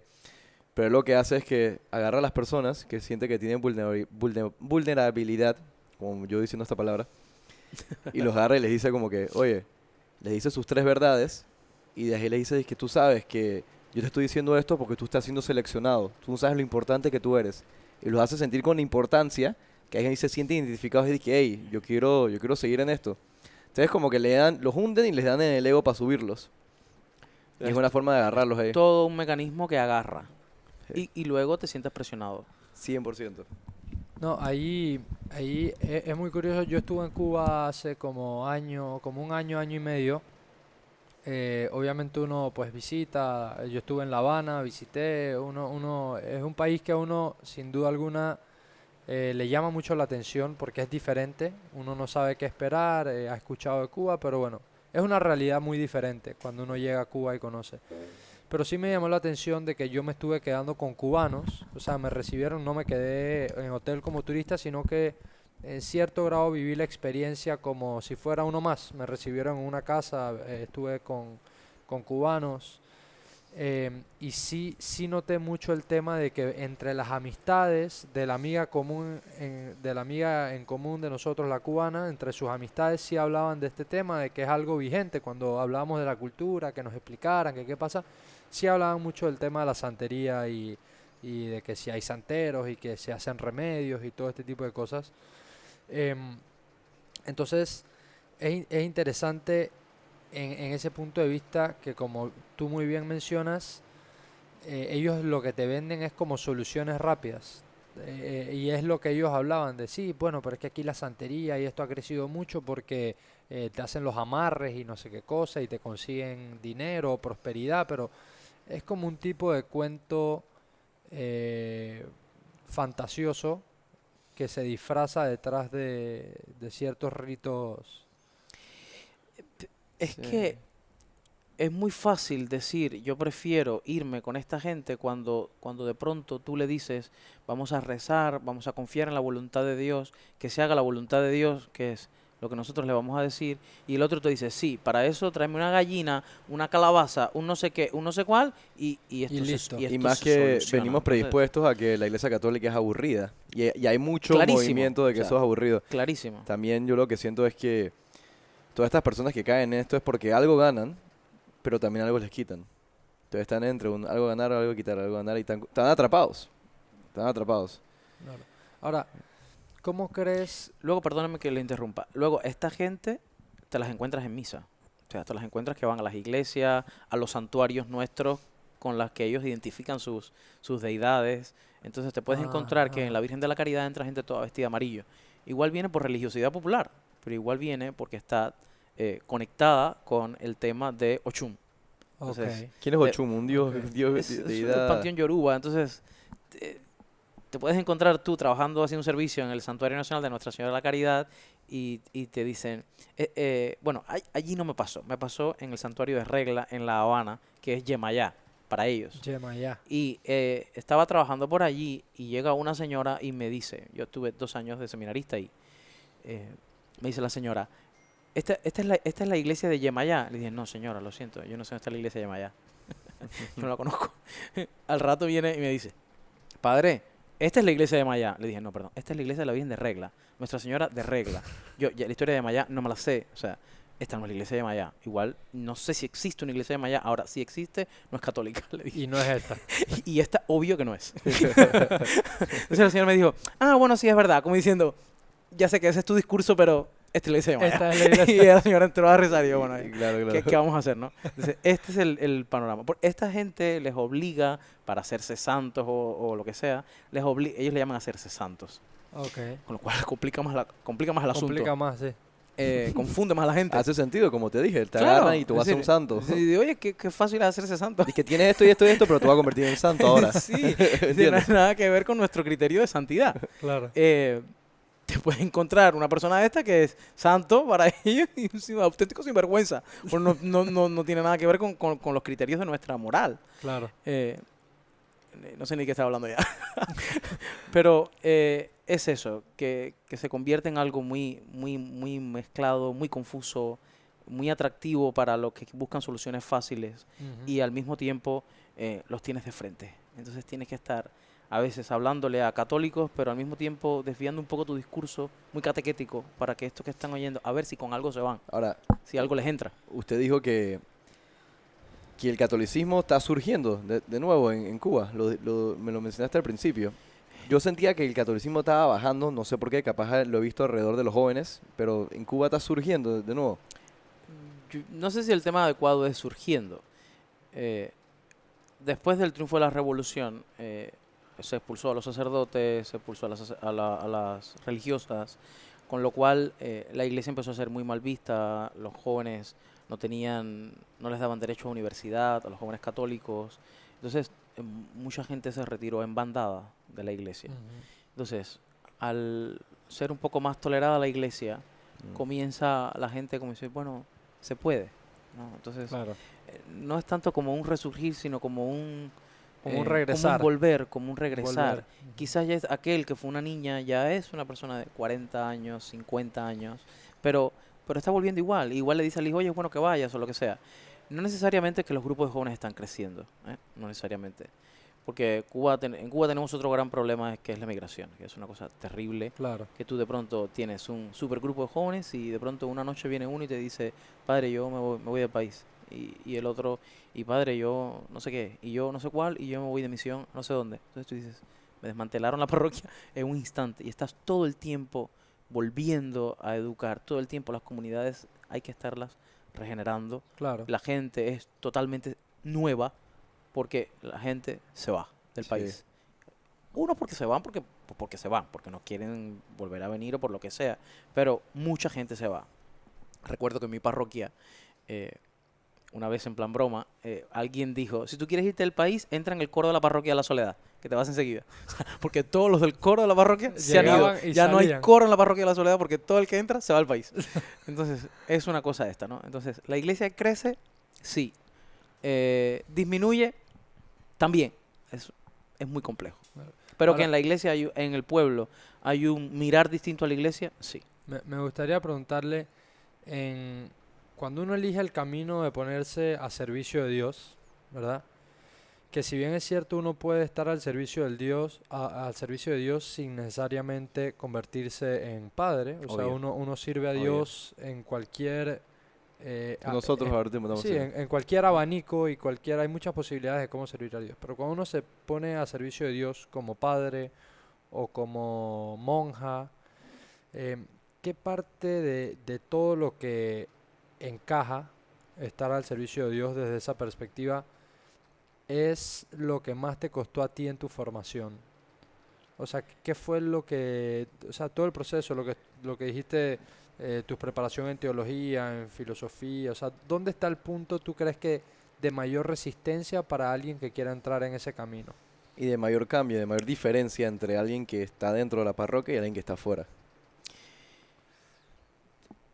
Speaker 2: Pero él lo que hace es que agarra a las personas que siente que tienen vulnerabilidad, como yo diciendo esta palabra, y los agarra y les dice como que, oye, les dice sus 3 verdades, y de ahí les dice que tú sabes que yo te estoy diciendo esto porque tú estás siendo seleccionado, tú no sabes lo importante que tú eres. Y los hace sentir con la importancia, que ahí se sienten identificados y dicen, hey, yo quiero seguir en esto. Entonces como que los hunden y les dan en el ego para subirlos. Y es una forma de agarrarlos ahí.
Speaker 1: Todo un mecanismo que agarra.
Speaker 2: Sí.
Speaker 1: Y luego te sientes presionado.
Speaker 2: 100%.
Speaker 3: No, ahí es muy curioso. Yo estuve en Cuba hace como un año, año y medio. Obviamente uno pues visita, yo estuve en La Habana, visité, es un país que a uno sin duda alguna le llama mucho la atención porque es diferente, uno no sabe qué esperar, ha escuchado de Cuba, pero bueno, es una realidad muy diferente cuando uno llega a Cuba y conoce. Pero sí me llamó la atención de que yo me estuve quedando con cubanos, o sea, me recibieron, no me quedé en hotel como turista, sino que en cierto grado viví la experiencia como si fuera uno más. Me recibieron en una casa, estuve con cubanos, y sí noté mucho el tema de que entre las amistades de la amiga común, de la amiga en común de nosotros, la cubana, entre sus amistades sí hablaban de este tema, de que es algo vigente. Cuando hablábamos de la cultura, que nos explicaran que qué pasa, sí hablaban mucho del tema de la santería y de que si hay santeros y que se hacen remedios y todo este tipo de cosas. Em, entonces, es interesante en ese punto de vista que, como tú muy bien mencionas, ellos lo que te venden es como soluciones rápidas. Y es lo que ellos hablaban de, sí, bueno, pero es que aquí la santería y esto ha crecido mucho porque te hacen los amarres y no sé qué cosa y te consiguen dinero o prosperidad, pero es como un tipo de cuento eh, fantasioso que se disfraza detrás de ciertos ritos.
Speaker 1: Es
Speaker 2: Sí.
Speaker 1: que es muy fácil decir, yo prefiero irme con esta gente cuando de pronto tú le dices, vamos a rezar, vamos a confiar en la voluntad de Dios, que se haga la voluntad de Dios, que es lo que nosotros le vamos a decir, y el otro te dice, sí, para eso tráeme una gallina, una calabaza, un no sé qué, un no sé cuál, y esto,
Speaker 3: listo.
Speaker 1: y
Speaker 2: Y
Speaker 1: esto
Speaker 2: más
Speaker 1: se
Speaker 2: que
Speaker 1: soluciona.
Speaker 2: venimos
Speaker 1: Entonces,
Speaker 2: predispuestos a que la iglesia católica es aburrida. Y hay mucho
Speaker 1: clarísimo,
Speaker 2: movimiento de que
Speaker 1: o sea,
Speaker 2: eso es aburrido.
Speaker 1: clarísimo.
Speaker 2: También yo lo que siento es que todas estas personas que caen en esto es porque algo ganan, pero también algo les quitan. Entonces están entre algo ganar, algo quitar, algo ganar y están atrapados. Están atrapados.
Speaker 3: Claro. Ahora, ¿cómo crees?
Speaker 1: Luego, perdóname que le interrumpa. Luego, esta gente te las encuentras en misa. O sea, te las encuentras que van a las iglesias, a los santuarios nuestros con las que ellos identifican sus deidades. Entonces te puedes encontrar que en la
Speaker 3: Ajá.
Speaker 1: Virgen de la Caridad entra gente toda vestida de amarillo. Igual viene por religiosidad popular, pero igual viene porque está conectada con el tema de Ochum.
Speaker 3: Ok.
Speaker 1: Entonces,
Speaker 2: ¿Quién es
Speaker 1: te-
Speaker 2: Ochum? Un dios,
Speaker 3: Ok.
Speaker 2: dios
Speaker 1: es el
Speaker 2: deidad.
Speaker 1: panteón Yoruba. Entonces, te, te puedes encontrar tú trabajando haciendo un servicio en el Santuario Nacional de Nuestra Señora de la Caridad y te dicen, bueno, allí no me pasó, me pasó en el Santuario de Regla en La Habana, que es Yemayá, para ellos.
Speaker 3: Yemayá.
Speaker 1: Y estaba trabajando por allí y llega una señora y me dice, yo tuve 2 años de seminarista y me dice la señora, esta es la iglesia de Yemayá. Le dije, no señora, lo siento, yo no sé dónde está la iglesia de Yemayá, yo no la conozco. Al rato viene y me dice, padre, esta es la iglesia de Yemayá. Le dije, no, perdón, esta es la iglesia de la Virgen de Regla, Nuestra Señora de Regla. Yo ya la historia de Yemayá no me la sé, o sea, esta no es la iglesia de Maya. Igual, no sé si existe una iglesia de Maya. Ahora, si existe, no es católica, le dije.
Speaker 3: Y no es esta.
Speaker 1: Y esta, obvio que no es. Entonces el señor me dijo, ah, bueno, sí, es verdad. Como diciendo, ya sé que ese es tu discurso, pero esta es la iglesia de Maya.
Speaker 3: Esta es la iglesia.
Speaker 1: Y la señora entró a rezar y yo, bueno,
Speaker 2: Claro,
Speaker 1: ¿qué,
Speaker 2: claro.
Speaker 1: qué vamos a hacer, no? Entonces, este es el panorama. Esta gente les obliga, para hacerse santos o lo que sea, ellos le llaman a hacerse santos.
Speaker 3: Ok.
Speaker 1: Con lo cual complica más, complica más el asunto.
Speaker 3: Complica más, sí.
Speaker 1: Confunde más a la gente.
Speaker 2: Hace sentido, como te dije, te
Speaker 1: Claro,
Speaker 2: agarran y tú
Speaker 1: es
Speaker 2: vas a ser un
Speaker 1: decir,
Speaker 2: santo.
Speaker 1: sí, oye, qué fácil es hacerse santo.
Speaker 2: Dices que tienes esto y esto y esto, pero te vas a convertir en santo ahora.
Speaker 1: Sí, es decir, no
Speaker 2: ¿Entiendes?
Speaker 1: hay nada que ver con nuestro criterio de santidad.
Speaker 3: Claro.
Speaker 1: Te puedes encontrar una persona de esta que es santo para ellos y un auténtico sinvergüenza. Pues no tiene nada que ver con los criterios de nuestra moral.
Speaker 3: Claro.
Speaker 1: No sé ni qué estaba hablando ya. Pero es eso, que se convierte en algo muy mezclado, muy confuso, muy atractivo para los que buscan soluciones fáciles
Speaker 3: Ujú.
Speaker 1: y al mismo tiempo los tienes de frente. Entonces tienes que estar a veces hablándole a católicos, pero al mismo tiempo desviando un poco tu discurso muy catequético para que estos que están oyendo, a ver si con algo se van,
Speaker 2: Ahora,
Speaker 1: si algo les entra.
Speaker 2: usted dijo que el catolicismo está surgiendo de nuevo en Cuba. Me lo mencionaste al principio. Yo sentía que el catolicismo estaba bajando, no sé por qué, capaz lo he visto alrededor de los jóvenes, pero en Cuba está surgiendo de nuevo.
Speaker 1: Yo no sé si el tema adecuado es surgiendo. Después del triunfo de la revolución, se expulsó a los sacerdotes, se expulsó a las religiosas, con lo cual la iglesia empezó a ser muy mal vista, los jóvenes no les daban derecho a universidad, a los jóvenes católicos. Entonces, mucha gente se retiró en bandada de la iglesia.
Speaker 3: Ujú.
Speaker 1: Entonces, al ser un poco más tolerada la iglesia, comienza la gente como decir, bueno, se puede, ¿no? Entonces,
Speaker 3: Claro.
Speaker 1: no es tanto como un resurgir, sino como un
Speaker 3: Como un
Speaker 1: como
Speaker 3: regresar.
Speaker 1: un volver, como un regresar.
Speaker 3: Volver. Ujú.
Speaker 1: Quizás ya es aquel que fue una niña, ya es una persona de 40 años, 50 años, pero está volviendo igual. Igual le dice al hijo, oye, es bueno que vayas o lo que sea. No necesariamente es que los grupos de jóvenes están creciendo, no necesariamente. Porque en Cuba tenemos otro gran problema, que es la migración, que es una cosa terrible,
Speaker 3: Claro.
Speaker 1: que tú de pronto tienes un super grupo de jóvenes y de pronto una noche viene uno y te dice, padre, yo me voy del país. Y el otro, y padre, yo no sé qué, y yo no sé cuál, y yo me voy de misión, no sé dónde. Entonces tú dices, me desmantelaron la parroquia en un instante y estás todo el tiempo volviendo a educar, todo el tiempo las comunidades hay que estarlas regenerando.
Speaker 3: Claro.
Speaker 1: La gente es totalmente nueva porque la gente se va del
Speaker 2: Sí.
Speaker 1: país. Unos porque se van, porque se van, porque no quieren volver a venir o por lo que sea, pero mucha gente se va. Recuerdo que en mi parroquia, una vez en plan broma, alguien dijo, si tú quieres irte del país, entra en el coro de la parroquia de la Soledad, que te vas enseguida. porque todos los del coro de la parroquia se han ido.
Speaker 3: Llegaban y
Speaker 1: Ya no hay
Speaker 3: salían.
Speaker 1: coro en la parroquia de la Soledad porque todo el que entra se va al país. Entonces, es una cosa esta, ¿no? Entonces, ¿la iglesia crece? Sí. ¿Disminuye? También. Es muy complejo.
Speaker 3: Claro.
Speaker 1: Pero
Speaker 3: Ahora-
Speaker 1: que en la iglesia, en el pueblo, hay un mirar distinto a la iglesia, sí.
Speaker 3: Me gustaría preguntarle, cuando uno elige el camino de ponerse a servicio de Dios, ¿verdad? Que si bien es cierto uno puede estar al servicio al servicio de Dios sin necesariamente convertirse en padre, o sea,
Speaker 2: Obvio.
Speaker 3: uno sirve a
Speaker 2: Obvio.
Speaker 3: Dios en cualquier
Speaker 2: Nosotros ahorita estamos
Speaker 3: sí, en cualquier abanico y hay muchas posibilidades de cómo servir a Dios. Pero cuando uno se pone a servicio de Dios como padre o como monja, ¿qué parte de todo lo que encaja estar al servicio de Dios desde esa perspectiva es lo que más te costó a ti en tu formación? O sea, ¿qué fue o sea, todo el proceso, lo que dijiste, tu preparación en teología, en filosofía, o sea, ¿dónde está el punto tú crees que de mayor resistencia para alguien que quiera entrar en ese camino?
Speaker 2: Y de mayor cambio, de mayor diferencia entre alguien que está dentro de la parroquia y alguien que está afuera.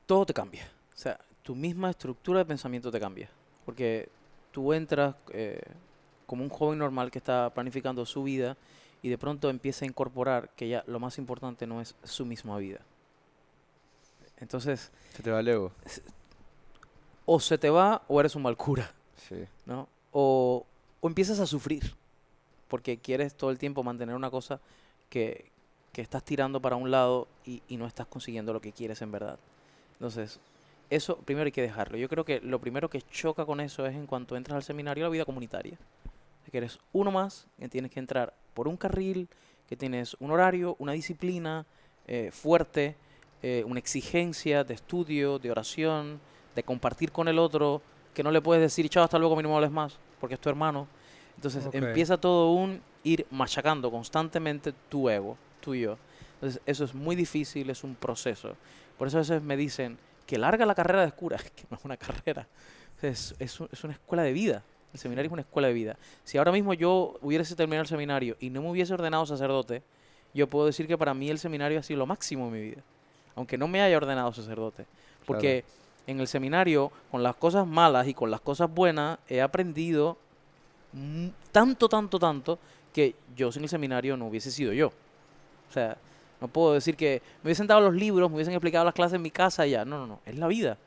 Speaker 1: Todo te cambia. O sea, tu misma estructura de pensamiento te cambia. Porque tú entras como un joven normal que está planificando su vida y de pronto empieza a incorporar que ya lo más importante no es su misma vida. Entonces,
Speaker 2: Se te va el ego.
Speaker 1: o se te va o eres un mal cura,
Speaker 2: Sí.
Speaker 1: ¿no? O empiezas a sufrir porque quieres todo el tiempo mantener una cosa que estás tirando para un lado y no estás consiguiendo lo que quieres en verdad. Entonces, eso primero hay que dejarlo. Yo creo que lo primero que choca con eso es en cuanto entras al seminario la vida comunitaria. Que eres uno más, que tienes que entrar por un carril, que tienes un horario, una disciplina fuerte, una exigencia de estudio, de oración, de compartir con el otro, que no le puedes decir, chao, hasta luego, a mí no me hables más, porque es tu hermano. Entonces
Speaker 3: Ok.
Speaker 1: empieza todo un ir machacando constantemente tu ego, tu yo. Entonces eso es muy difícil, es un proceso. Por eso a veces me dicen que larga la carrera de cura, es que no es una carrera, es una escuela de vida. El seminario es una escuela de vida. Si ahora mismo yo hubiese terminado el seminario y no me hubiese ordenado sacerdote, yo puedo decir que para mí el seminario ha sido lo máximo en mi vida, aunque no me haya ordenado sacerdote. Porque en el seminario, con las cosas malas y con las cosas buenas, he aprendido tanto, tanto, tanto, que yo sin el seminario no hubiese sido yo. O sea, no puedo decir que me hubiesen dado los libros, me hubiesen explicado las clases en mi casa y ya. No, no, no. Es la vida.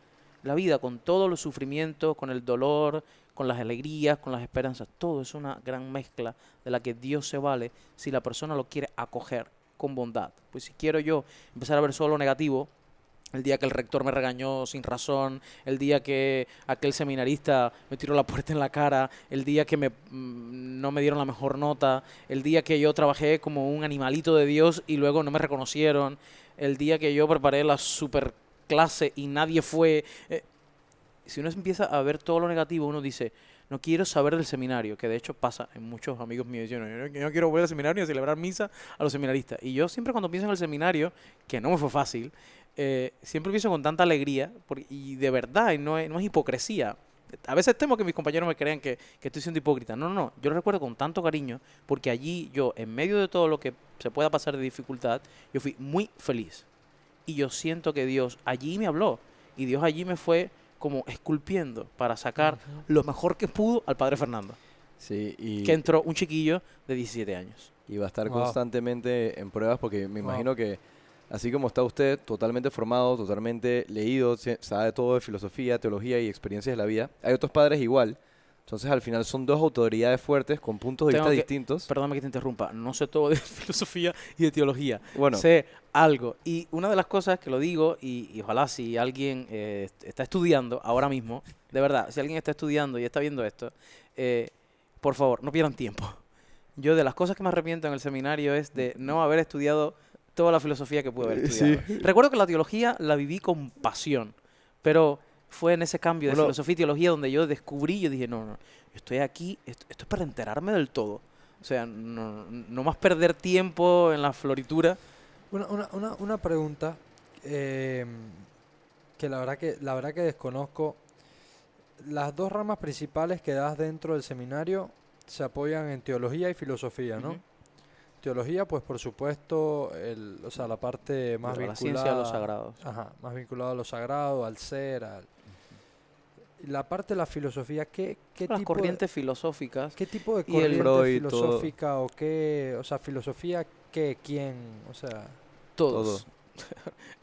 Speaker 1: La vida con todos los sufrimientos, con el dolor, con las alegrías, con las esperanzas. Todo es una gran mezcla de la que Dios se vale si la persona lo quiere acoger con bondad. Pues si quiero yo empezar a ver solo lo negativo, el día que el rector me regañó sin razón, el día que aquel seminarista me tiró la puerta en la cara, el día que no me dieron la mejor nota, el día que yo trabajé como un animalito de Dios y luego no me reconocieron, el día que yo preparé la super clase y nadie fue. Si uno empieza a ver todo lo negativo, uno dice, no quiero saber del seminario, que de hecho pasa en muchos amigos míos. Yo no quiero volver al seminario ni a celebrar misa a los seminaristas. Y yo siempre cuando pienso en el seminario, que no me fue fácil, siempre pienso con tanta alegría, y de verdad, y no es hipocresía. A veces temo que mis compañeros me crean que estoy siendo hipócrita. No, no, no. Yo lo recuerdo con tanto cariño, porque allí yo, en medio de todo lo que se pueda pasar de dificultad, yo fui muy feliz. Y yo siento que Dios allí me habló. Y Dios allí me fue como esculpiendo para sacar
Speaker 3: Ujú.
Speaker 1: lo mejor que pudo al padre Fernando.
Speaker 2: Sí,
Speaker 1: Que entró un chiquillo de 17 años.
Speaker 2: y va a estar
Speaker 3: Wow.
Speaker 2: constantemente en pruebas porque me
Speaker 3: Wow.
Speaker 2: imagino que así como está usted, totalmente formado, totalmente leído, sabe todo de filosofía, teología y experiencias de la vida, hay otros padres igual. Entonces al final son dos autoridades fuertes con puntos de
Speaker 1: Tengo
Speaker 2: vista
Speaker 1: que-
Speaker 2: distintos.
Speaker 1: Perdóname que te interrumpa, no sé todo de filosofía y de teología.
Speaker 2: Bueno,
Speaker 1: Sé algo. Y una de las cosas que lo digo, y ojalá si alguien está estudiando ahora mismo, de verdad, si alguien está estudiando y está viendo esto, por favor, no pierdan tiempo. Yo de las cosas que me arrepiento en el seminario es de no haber estudiado toda la filosofía que pude haber
Speaker 2: Sí.
Speaker 1: estudiado. Recuerdo que la teología la viví con pasión, pero fue en ese cambio de
Speaker 2: Bueno,
Speaker 1: filosofía y teología donde yo descubrí, yo dije, no, no, yo estoy aquí, esto es para enterarme del todo. O sea, no más perder tiempo en la floritura.
Speaker 3: Una pregunta que la verdad que desconozco. Las dos ramas principales que das dentro del seminario se apoyan en teología y filosofía, ¿no?
Speaker 1: Ujú.
Speaker 3: Teología, pues por supuesto, o sea, la parte más
Speaker 1: A la
Speaker 3: vinculada,
Speaker 1: ciencia de los sagrados.
Speaker 3: ajá, más vinculada a lo sagrado, al ser, y la parte de la filosofía, ¿qué
Speaker 1: Las
Speaker 3: tipo
Speaker 1: corrientes filosóficas.
Speaker 3: qué tipo de
Speaker 1: y el
Speaker 3: corriente
Speaker 2: Freud, todo.
Speaker 3: filosófica o qué, o sea, filosofía qué, quién, o sea,
Speaker 1: Todos.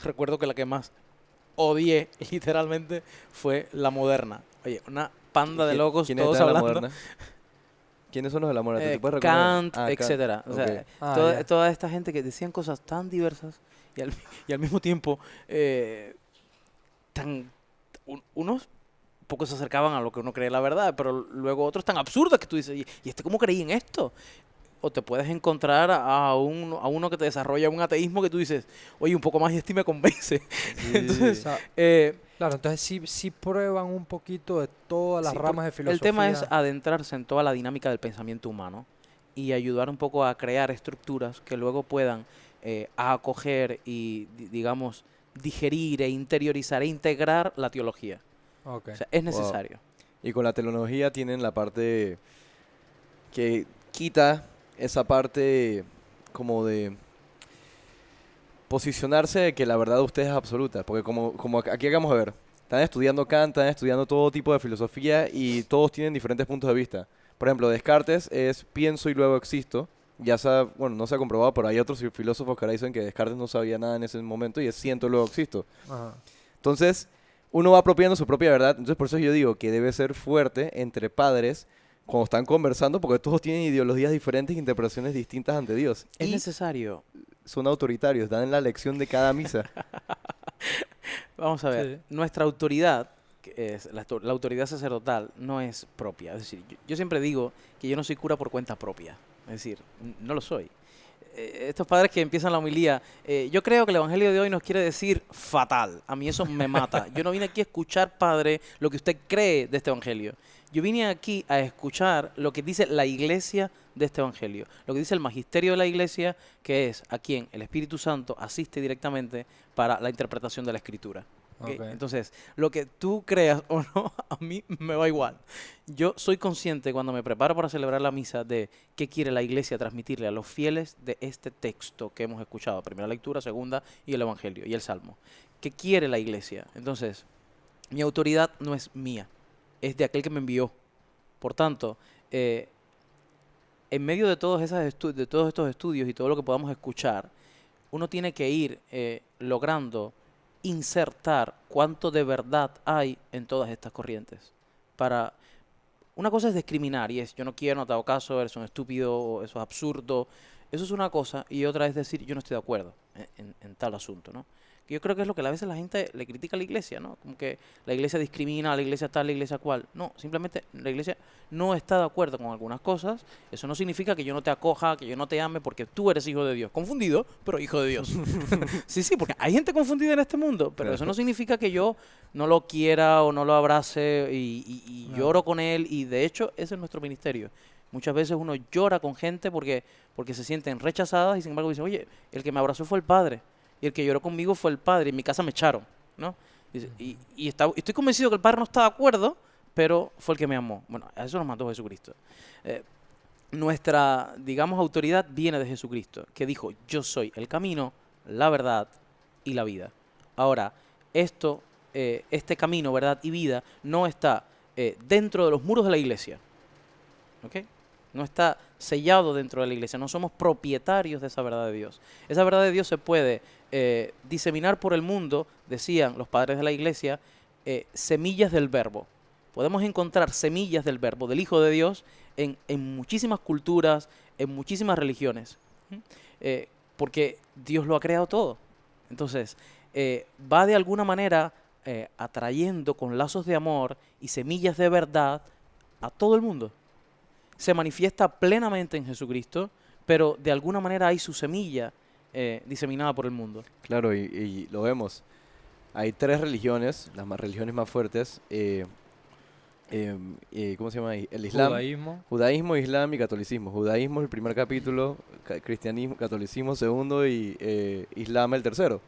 Speaker 1: Recuerdo que la que más odié, literalmente, fue la moderna. Oye, una panda de locos,
Speaker 2: ¿quiénes
Speaker 1: todos
Speaker 2: están en la
Speaker 1: hablando.
Speaker 2: moderna? ¿Quiénes son los de la moderna? ¿Te puedes recordar?
Speaker 1: Kant,
Speaker 2: Kant,
Speaker 1: etcétera. O sea,
Speaker 2: ok.
Speaker 3: ya.
Speaker 1: toda esta gente que decían cosas tan diversas y al mismo tiempo unos pocos se acercaban a lo que uno cree la verdad, pero luego otros tan absurdos que tú dices, ¿y este cómo creí en esto? O te puedes encontrar a uno que te desarrolla un ateísmo que tú dices, oye, un poco más y este me convence.
Speaker 2: Sí.
Speaker 3: O
Speaker 1: Entonces,
Speaker 3: sea,
Speaker 1: eh,
Speaker 3: claro, entonces sí prueban un poquito de todas las
Speaker 1: sí,
Speaker 3: ramas de
Speaker 1: el
Speaker 3: filosofía.
Speaker 1: tema es adentrarse en toda la dinámica del pensamiento humano y ayudar un poco a crear estructuras que luego puedan acoger y, digamos, digerir e interiorizar e integrar la teología.
Speaker 3: Ok.
Speaker 1: O sea, es
Speaker 2: Wow.
Speaker 1: necesario.
Speaker 2: Y con la teología tienen la parte que quita esa parte como de posicionarse de que la verdad de ustedes es absoluta. Porque como aquí vamos a ver, están estudiando Kant, están estudiando todo tipo de filosofía y todos tienen diferentes puntos de vista. Por ejemplo, Descartes es pienso y luego existo. Ya bueno, no se ha comprobado, pero hay otros filósofos que ahora dicen que Descartes no sabía nada en ese momento y es siento y luego existo.
Speaker 3: Ajá.
Speaker 2: Entonces, uno va apropiando su propia verdad. Entonces, por eso yo digo que debe ser fuerte entre padres cuando están conversando, porque todos tienen ideologías diferentes e interpretaciones distintas ante Dios.
Speaker 1: Es
Speaker 2: Y
Speaker 1: necesario.
Speaker 2: son autoritarios, dan la lección de cada misa.
Speaker 1: Vamos a ver,
Speaker 3: Sí.
Speaker 1: nuestra autoridad, que es la autoridad sacerdotal, no es propia. Es decir, yo siempre digo que yo no soy cura por cuenta propia. Es decir, no lo soy. Estos padres que empiezan la homilía, yo creo que el Evangelio de hoy nos quiere decir fatal. A mí eso me mata. Yo no vine aquí a escuchar, padre, lo que usted cree de este Evangelio. Yo vine aquí a escuchar lo que dice la iglesia de este Evangelio. Lo que dice el magisterio de la iglesia, que es a quien el Espíritu Santo asiste directamente para la interpretación de la Escritura. ¿Ok?
Speaker 3: Ok.
Speaker 1: Entonces, lo que tú creas o no, a mí me va igual. Yo soy consciente cuando me preparo para celebrar la misa de qué quiere la iglesia transmitirle a los fieles de este texto que hemos escuchado. Primera lectura, segunda y el Evangelio y el Salmo. ¿Qué quiere la iglesia? Entonces, mi autoridad no es mía, es de aquel que me envió. Por tanto, en medio de de todos estos estudios y todo lo que podamos escuchar, uno tiene que ir logrando insertar cuánto de verdad hay en todas estas corrientes. Para una cosa es discriminar y es yo no quiero, no te hago caso, eres un estúpido, o eso es absurdo. Eso es una cosa y otra es decir yo no estoy de acuerdo en tal asunto, ¿no? Que yo creo que es lo que a veces la gente le critica a la iglesia, ¿no? Como que la iglesia discrimina, la iglesia tal, la iglesia cual. No, simplemente la iglesia no está de acuerdo con algunas cosas. Eso no significa que yo no te acoja, que yo no te ame porque tú eres hijo de Dios. Confundido, pero hijo de Dios. Sí, sí, porque hay gente confundida en este mundo, pero eso no significa que yo no lo quiera o no lo abrace y
Speaker 3: No.
Speaker 1: lloro con él. Y de hecho, ese es nuestro ministerio. Muchas veces uno llora con gente porque se sienten rechazadas y sin embargo dicen, oye, el que me abrazó fue el Padre y el que lloró conmigo fue el Padre y en mi casa me echaron, ¿no? Estoy convencido que el Padre no está de acuerdo, pero fue el que me amó. Bueno, a eso nos mandó Jesucristo. Nuestra, digamos, autoridad viene de Jesucristo, que dijo, yo soy el camino, la verdad y la vida. Ahora, este camino, verdad y vida, no está dentro de los muros de la iglesia, ¿ok? No está sellado dentro de la iglesia, no somos propietarios de esa verdad de Dios. Esa verdad de Dios se puede diseminar por el mundo, decían los padres de la iglesia, semillas del verbo. Podemos encontrar semillas del verbo, del Hijo de Dios, en muchísimas culturas, en muchísimas religiones, porque Dios lo ha creado todo. Entonces, va de alguna manera atrayendo con lazos de amor y semillas de verdad a todo el mundo. Se manifiesta plenamente en Jesucristo, pero de alguna manera hay su semilla diseminada por el mundo.
Speaker 2: Claro, y lo vemos. Hay tres religiones, las religiones más fuertes. ¿Cómo se llama ahí? El Islam.
Speaker 3: Judaísmo.
Speaker 2: Judaísmo, Islam y catolicismo. Judaísmo el primer capítulo, cristianismo, catolicismo segundo y Islam el tercero.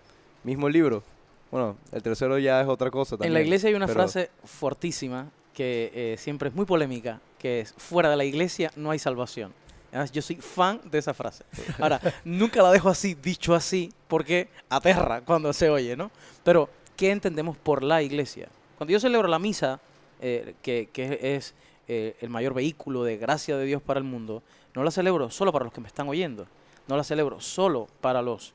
Speaker 2: Mismo libro. Bueno, el tercero ya es otra cosa también.
Speaker 1: En la iglesia hay una
Speaker 2: pero-
Speaker 1: frase fortísima que siempre es muy polémica, que es, fuera de la iglesia no hay salvación. Además, yo soy fan de esa frase. Ahora, nunca la dejo así, dicho así, porque aterra cuando se oye, ¿no? Pero, ¿qué entendemos por la iglesia? Cuando yo celebro la misa, que es el mayor vehículo de gracia de Dios para el mundo, no la celebro solo para los que me están oyendo, no la celebro solo para los,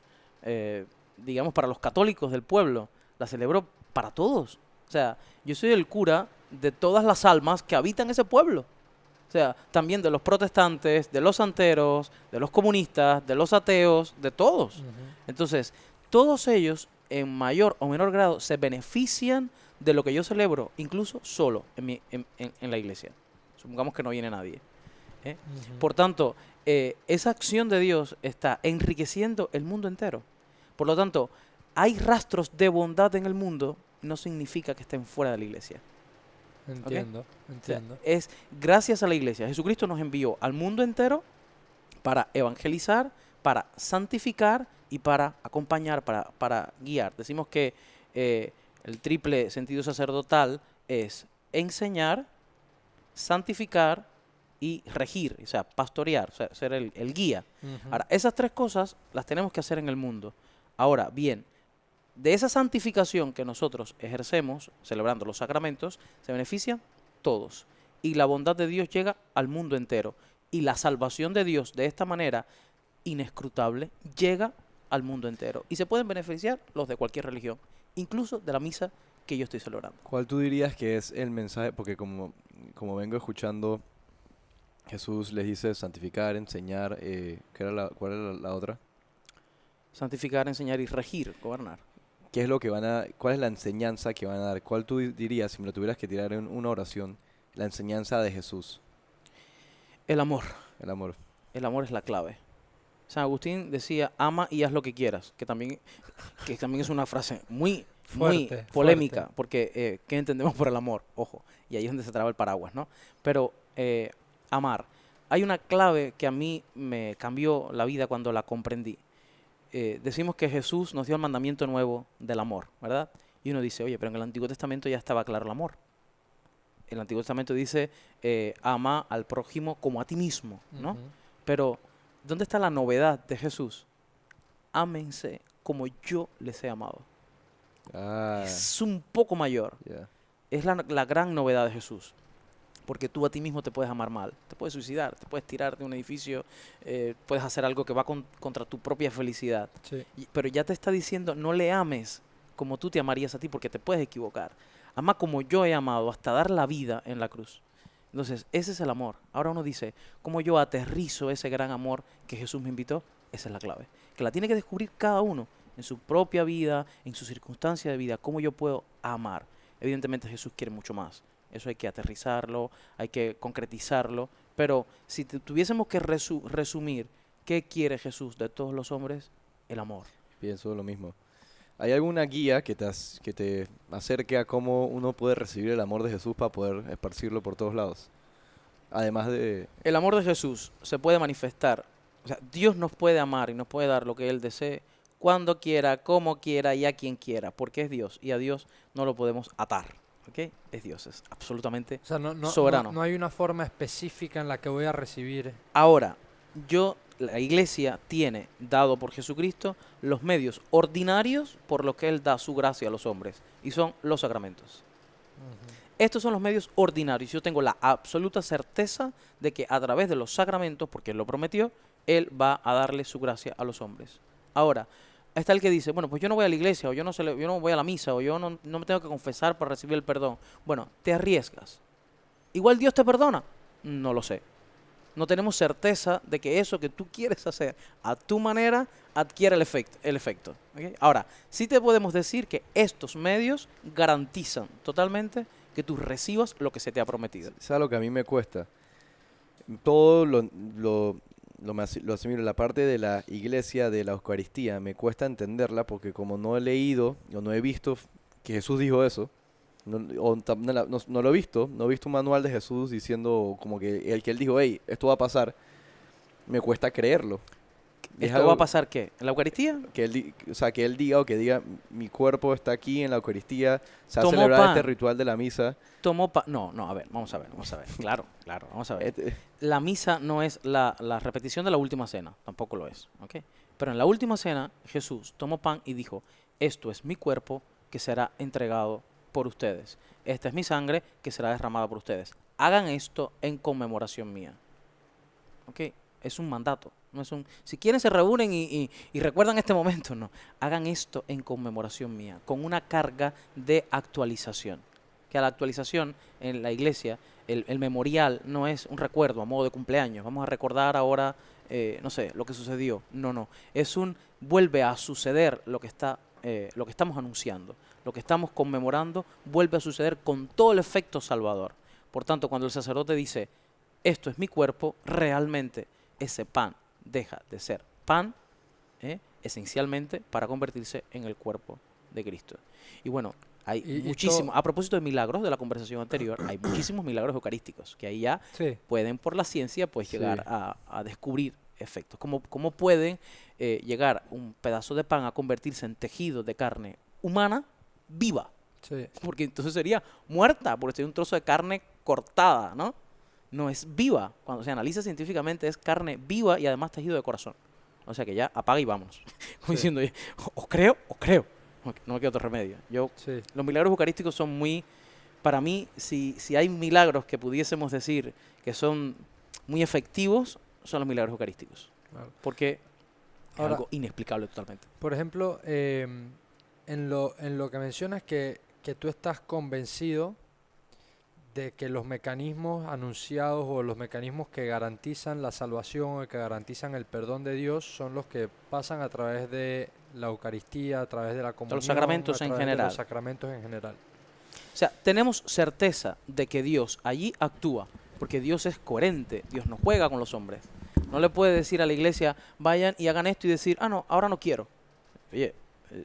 Speaker 1: digamos, para los católicos del pueblo, la celebro para todos. O sea, yo soy el cura de todas las almas que habitan ese pueblo. O sea, también de los protestantes, de los santeros, de los comunistas, de los ateos, de todos.
Speaker 3: Ujú.
Speaker 1: Entonces, todos ellos, en mayor o menor grado, se benefician de lo que yo celebro, incluso solo en la iglesia. Supongamos que no viene nadie.
Speaker 3: Ujú.
Speaker 1: Por tanto, esa acción de Dios está enriqueciendo el mundo entero. Por lo tanto, hay rastros de bondad en el mundo, no significa que estén fuera de la iglesia.
Speaker 3: Entiendo,
Speaker 1: O sea,
Speaker 3: entiendo.
Speaker 1: es gracias a la iglesia. Jesucristo nos envió al mundo entero para evangelizar, para santificar y para acompañar, para guiar. Decimos que el triple sentido sacerdotal es enseñar, santificar y regir, o sea, pastorear, o sea, ser el guía.
Speaker 3: Ujú.
Speaker 1: Ahora, esas tres cosas las tenemos que hacer en el mundo. Ahora, bien, de esa santificación que nosotros ejercemos, celebrando los sacramentos, se benefician todos. Y la bondad de Dios llega al mundo entero. Y la salvación de Dios, de esta manera inescrutable, llega al mundo entero. Y se pueden beneficiar los de cualquier religión, incluso de la misa que yo estoy celebrando.
Speaker 2: ¿Cuál tú dirías que es el mensaje? Porque como vengo escuchando, Jesús les dice santificar, enseñar, ¿cuál era la otra?
Speaker 1: Santificar, enseñar y regir, gobernar.
Speaker 2: ¿qué es lo que cuál es la enseñanza que van a dar? ¿Cuál tú dirías, si me lo tuvieras que tirar en una oración, la enseñanza de Jesús,
Speaker 1: El amor.
Speaker 2: el amor?
Speaker 1: El amor es la clave. San Agustín decía, ama y haz lo que quieras, que también es una frase muy
Speaker 3: Fuerte,
Speaker 1: polémica,
Speaker 3: fuerte.
Speaker 1: porque ¿qué entendemos por el amor? Ojo, y ahí es donde se traba el paraguas, ¿no? Pero amar. Hay una clave que a mí me cambió la vida cuando la comprendí. Decimos que Jesús nos dio el mandamiento nuevo del amor, ¿verdad? Y uno dice, oye, pero en el Antiguo Testamento ya estaba claro el amor. El Antiguo Testamento dice, ama al prójimo como a ti mismo, ¿no?
Speaker 3: Ujú.
Speaker 1: Pero, ¿dónde está la novedad de Jesús? Ámense como yo les he amado.
Speaker 2: Ah,
Speaker 1: Es un poco mayor.
Speaker 2: ya.
Speaker 1: Es la gran novedad de Jesús. Porque tú a ti mismo te puedes amar mal. Te puedes suicidar, te puedes tirar de un edificio, puedes hacer algo que va contra tu propia felicidad.
Speaker 3: Sí.
Speaker 1: Pero ya te está diciendo, no le ames como tú te amarías a ti, porque te puedes equivocar. Ama como yo he amado, hasta dar la vida en la cruz. Entonces, ese es el amor. Ahora uno dice, ¿cómo yo aterrizo ese gran amor que Jesús me invitó? Esa es la clave. Que la tiene que descubrir cada uno en su propia vida, en su circunstancia de vida, cómo yo puedo amar. Evidentemente Jesús quiere mucho más. Eso hay que aterrizarlo, hay que concretizarlo. Pero si tuviésemos que resumir qué quiere Jesús de todos los hombres, el amor.
Speaker 2: Pienso lo mismo. ¿Hay alguna guía que te acerque a cómo uno puede recibir el amor de Jesús para poder esparcirlo por todos lados? Además de...
Speaker 1: El amor de Jesús se puede manifestar. O sea, Dios nos puede amar y nos puede dar lo que Él desee cuando quiera, como quiera y a quien quiera, porque es Dios y a Dios no lo podemos atar. ¿Ok? Es Dios, es absolutamente
Speaker 3: O sea,
Speaker 1: soberano.
Speaker 3: no hay una forma específica en la que voy a recibir.
Speaker 1: Ahora, la iglesia tiene, dado por Jesucristo, los medios ordinarios por los que Él da su gracia a los hombres, y son los sacramentos. Estos son los medios ordinarios. Yo tengo la absoluta certeza de que a través de los sacramentos, porque Él lo prometió, Él va a darle su gracia a los hombres. Ahora, está el que dice, bueno, pues yo no voy a la iglesia, o yo no voy a la misa, o yo no me tengo que confesar para recibir el perdón. Bueno, te arriesgas. ¿Igual Dios te perdona? No lo sé. No tenemos certeza de que eso que tú quieres hacer a tu manera adquiera el efecto. ¿Ok? Ahora, sí te podemos decir que estos medios garantizan totalmente que tú recibas lo que se te ha prometido.
Speaker 2: ¿Sabes lo que a mí me cuesta? Todo lo asimilo. La parte de la iglesia, de la Eucaristía, me cuesta entenderla porque como no he leído o no he visto que Jesús dijo eso, no lo he visto, no he visto un manual de Jesús diciendo como que el que él dijo, hey, esto va a pasar, me cuesta creerlo. Es
Speaker 1: ¿Esto va a pasar qué? ¿En la Eucaristía?
Speaker 2: que o sea, que él diga o que diga, mi cuerpo está aquí en la Eucaristía, se ha
Speaker 1: Tomó
Speaker 2: celebrado
Speaker 1: pan.
Speaker 2: este ritual de la misa.
Speaker 1: No, a ver, vamos a ver. Claro, vamos a ver.
Speaker 2: Este-
Speaker 1: La misa no es la repetición de la última cena, tampoco lo es, ¿ok? Pero en la última cena Jesús tomó pan y dijo, esto es mi cuerpo que será entregado por ustedes. Esta es mi sangre que será derramada por ustedes. Hagan esto en conmemoración mía. ¿Ok? Es un mandato. No es si quieren se reúnen y recuerdan este momento, no. Hagan esto en conmemoración mía, con una carga de actualización. Que a la actualización en la iglesia, el memorial no es un recuerdo a modo de cumpleaños. Vamos a recordar ahora, no sé, lo que sucedió. No. Es vuelve a suceder lo que estamos anunciando. Lo que estamos conmemorando vuelve a suceder con todo el efecto salvador. Por tanto, cuando el sacerdote dice, esto es mi cuerpo, realmente ese pan deja de ser pan, esencialmente para convertirse en el cuerpo de Cristo. Y bueno, hay
Speaker 3: Y
Speaker 1: muchísimos, a propósito de milagros de la conversación anterior, hay muchísimos milagros eucarísticos que ahí ya
Speaker 3: Sí.
Speaker 1: pueden por la ciencia pues
Speaker 2: Sí.
Speaker 1: llegar a descubrir efectos. ¿Cómo pueden llegar un pedazo de pan a convertirse en tejido de carne humana viva?
Speaker 3: Sí.
Speaker 1: Porque entonces sería muerta, porque sería un trozo de carne cortada, ¿no? No es viva. Cuando se analiza científicamente es carne viva y además tejido de corazón. O sea que ya apaga y vámonos. Como
Speaker 3: Sí.
Speaker 1: diciendo, o creo, o creo. No me queda otro remedio.
Speaker 3: Sí.
Speaker 1: Los milagros eucarísticos son muy, para mí, si hay milagros que pudiésemos decir que son muy efectivos, son los milagros eucarísticos.
Speaker 3: Claro.
Speaker 1: Porque es
Speaker 3: Ahora,
Speaker 1: algo inexplicable totalmente.
Speaker 3: por ejemplo, en lo que mencionas que tú estás convencido de que los mecanismos anunciados o los mecanismos que garantizan la salvación o que garantizan el perdón de Dios son los que pasan a través de la Eucaristía, a través de la comunión,
Speaker 1: sacramentos
Speaker 3: a
Speaker 1: en
Speaker 3: través de
Speaker 1: general.
Speaker 3: los sacramentos en general.
Speaker 1: O sea, tenemos certeza de que Dios allí actúa, porque Dios es coherente, Dios no juega con los hombres. No le puede decir a la iglesia, vayan y hagan esto y decir, ah, no, ahora no quiero. Oye,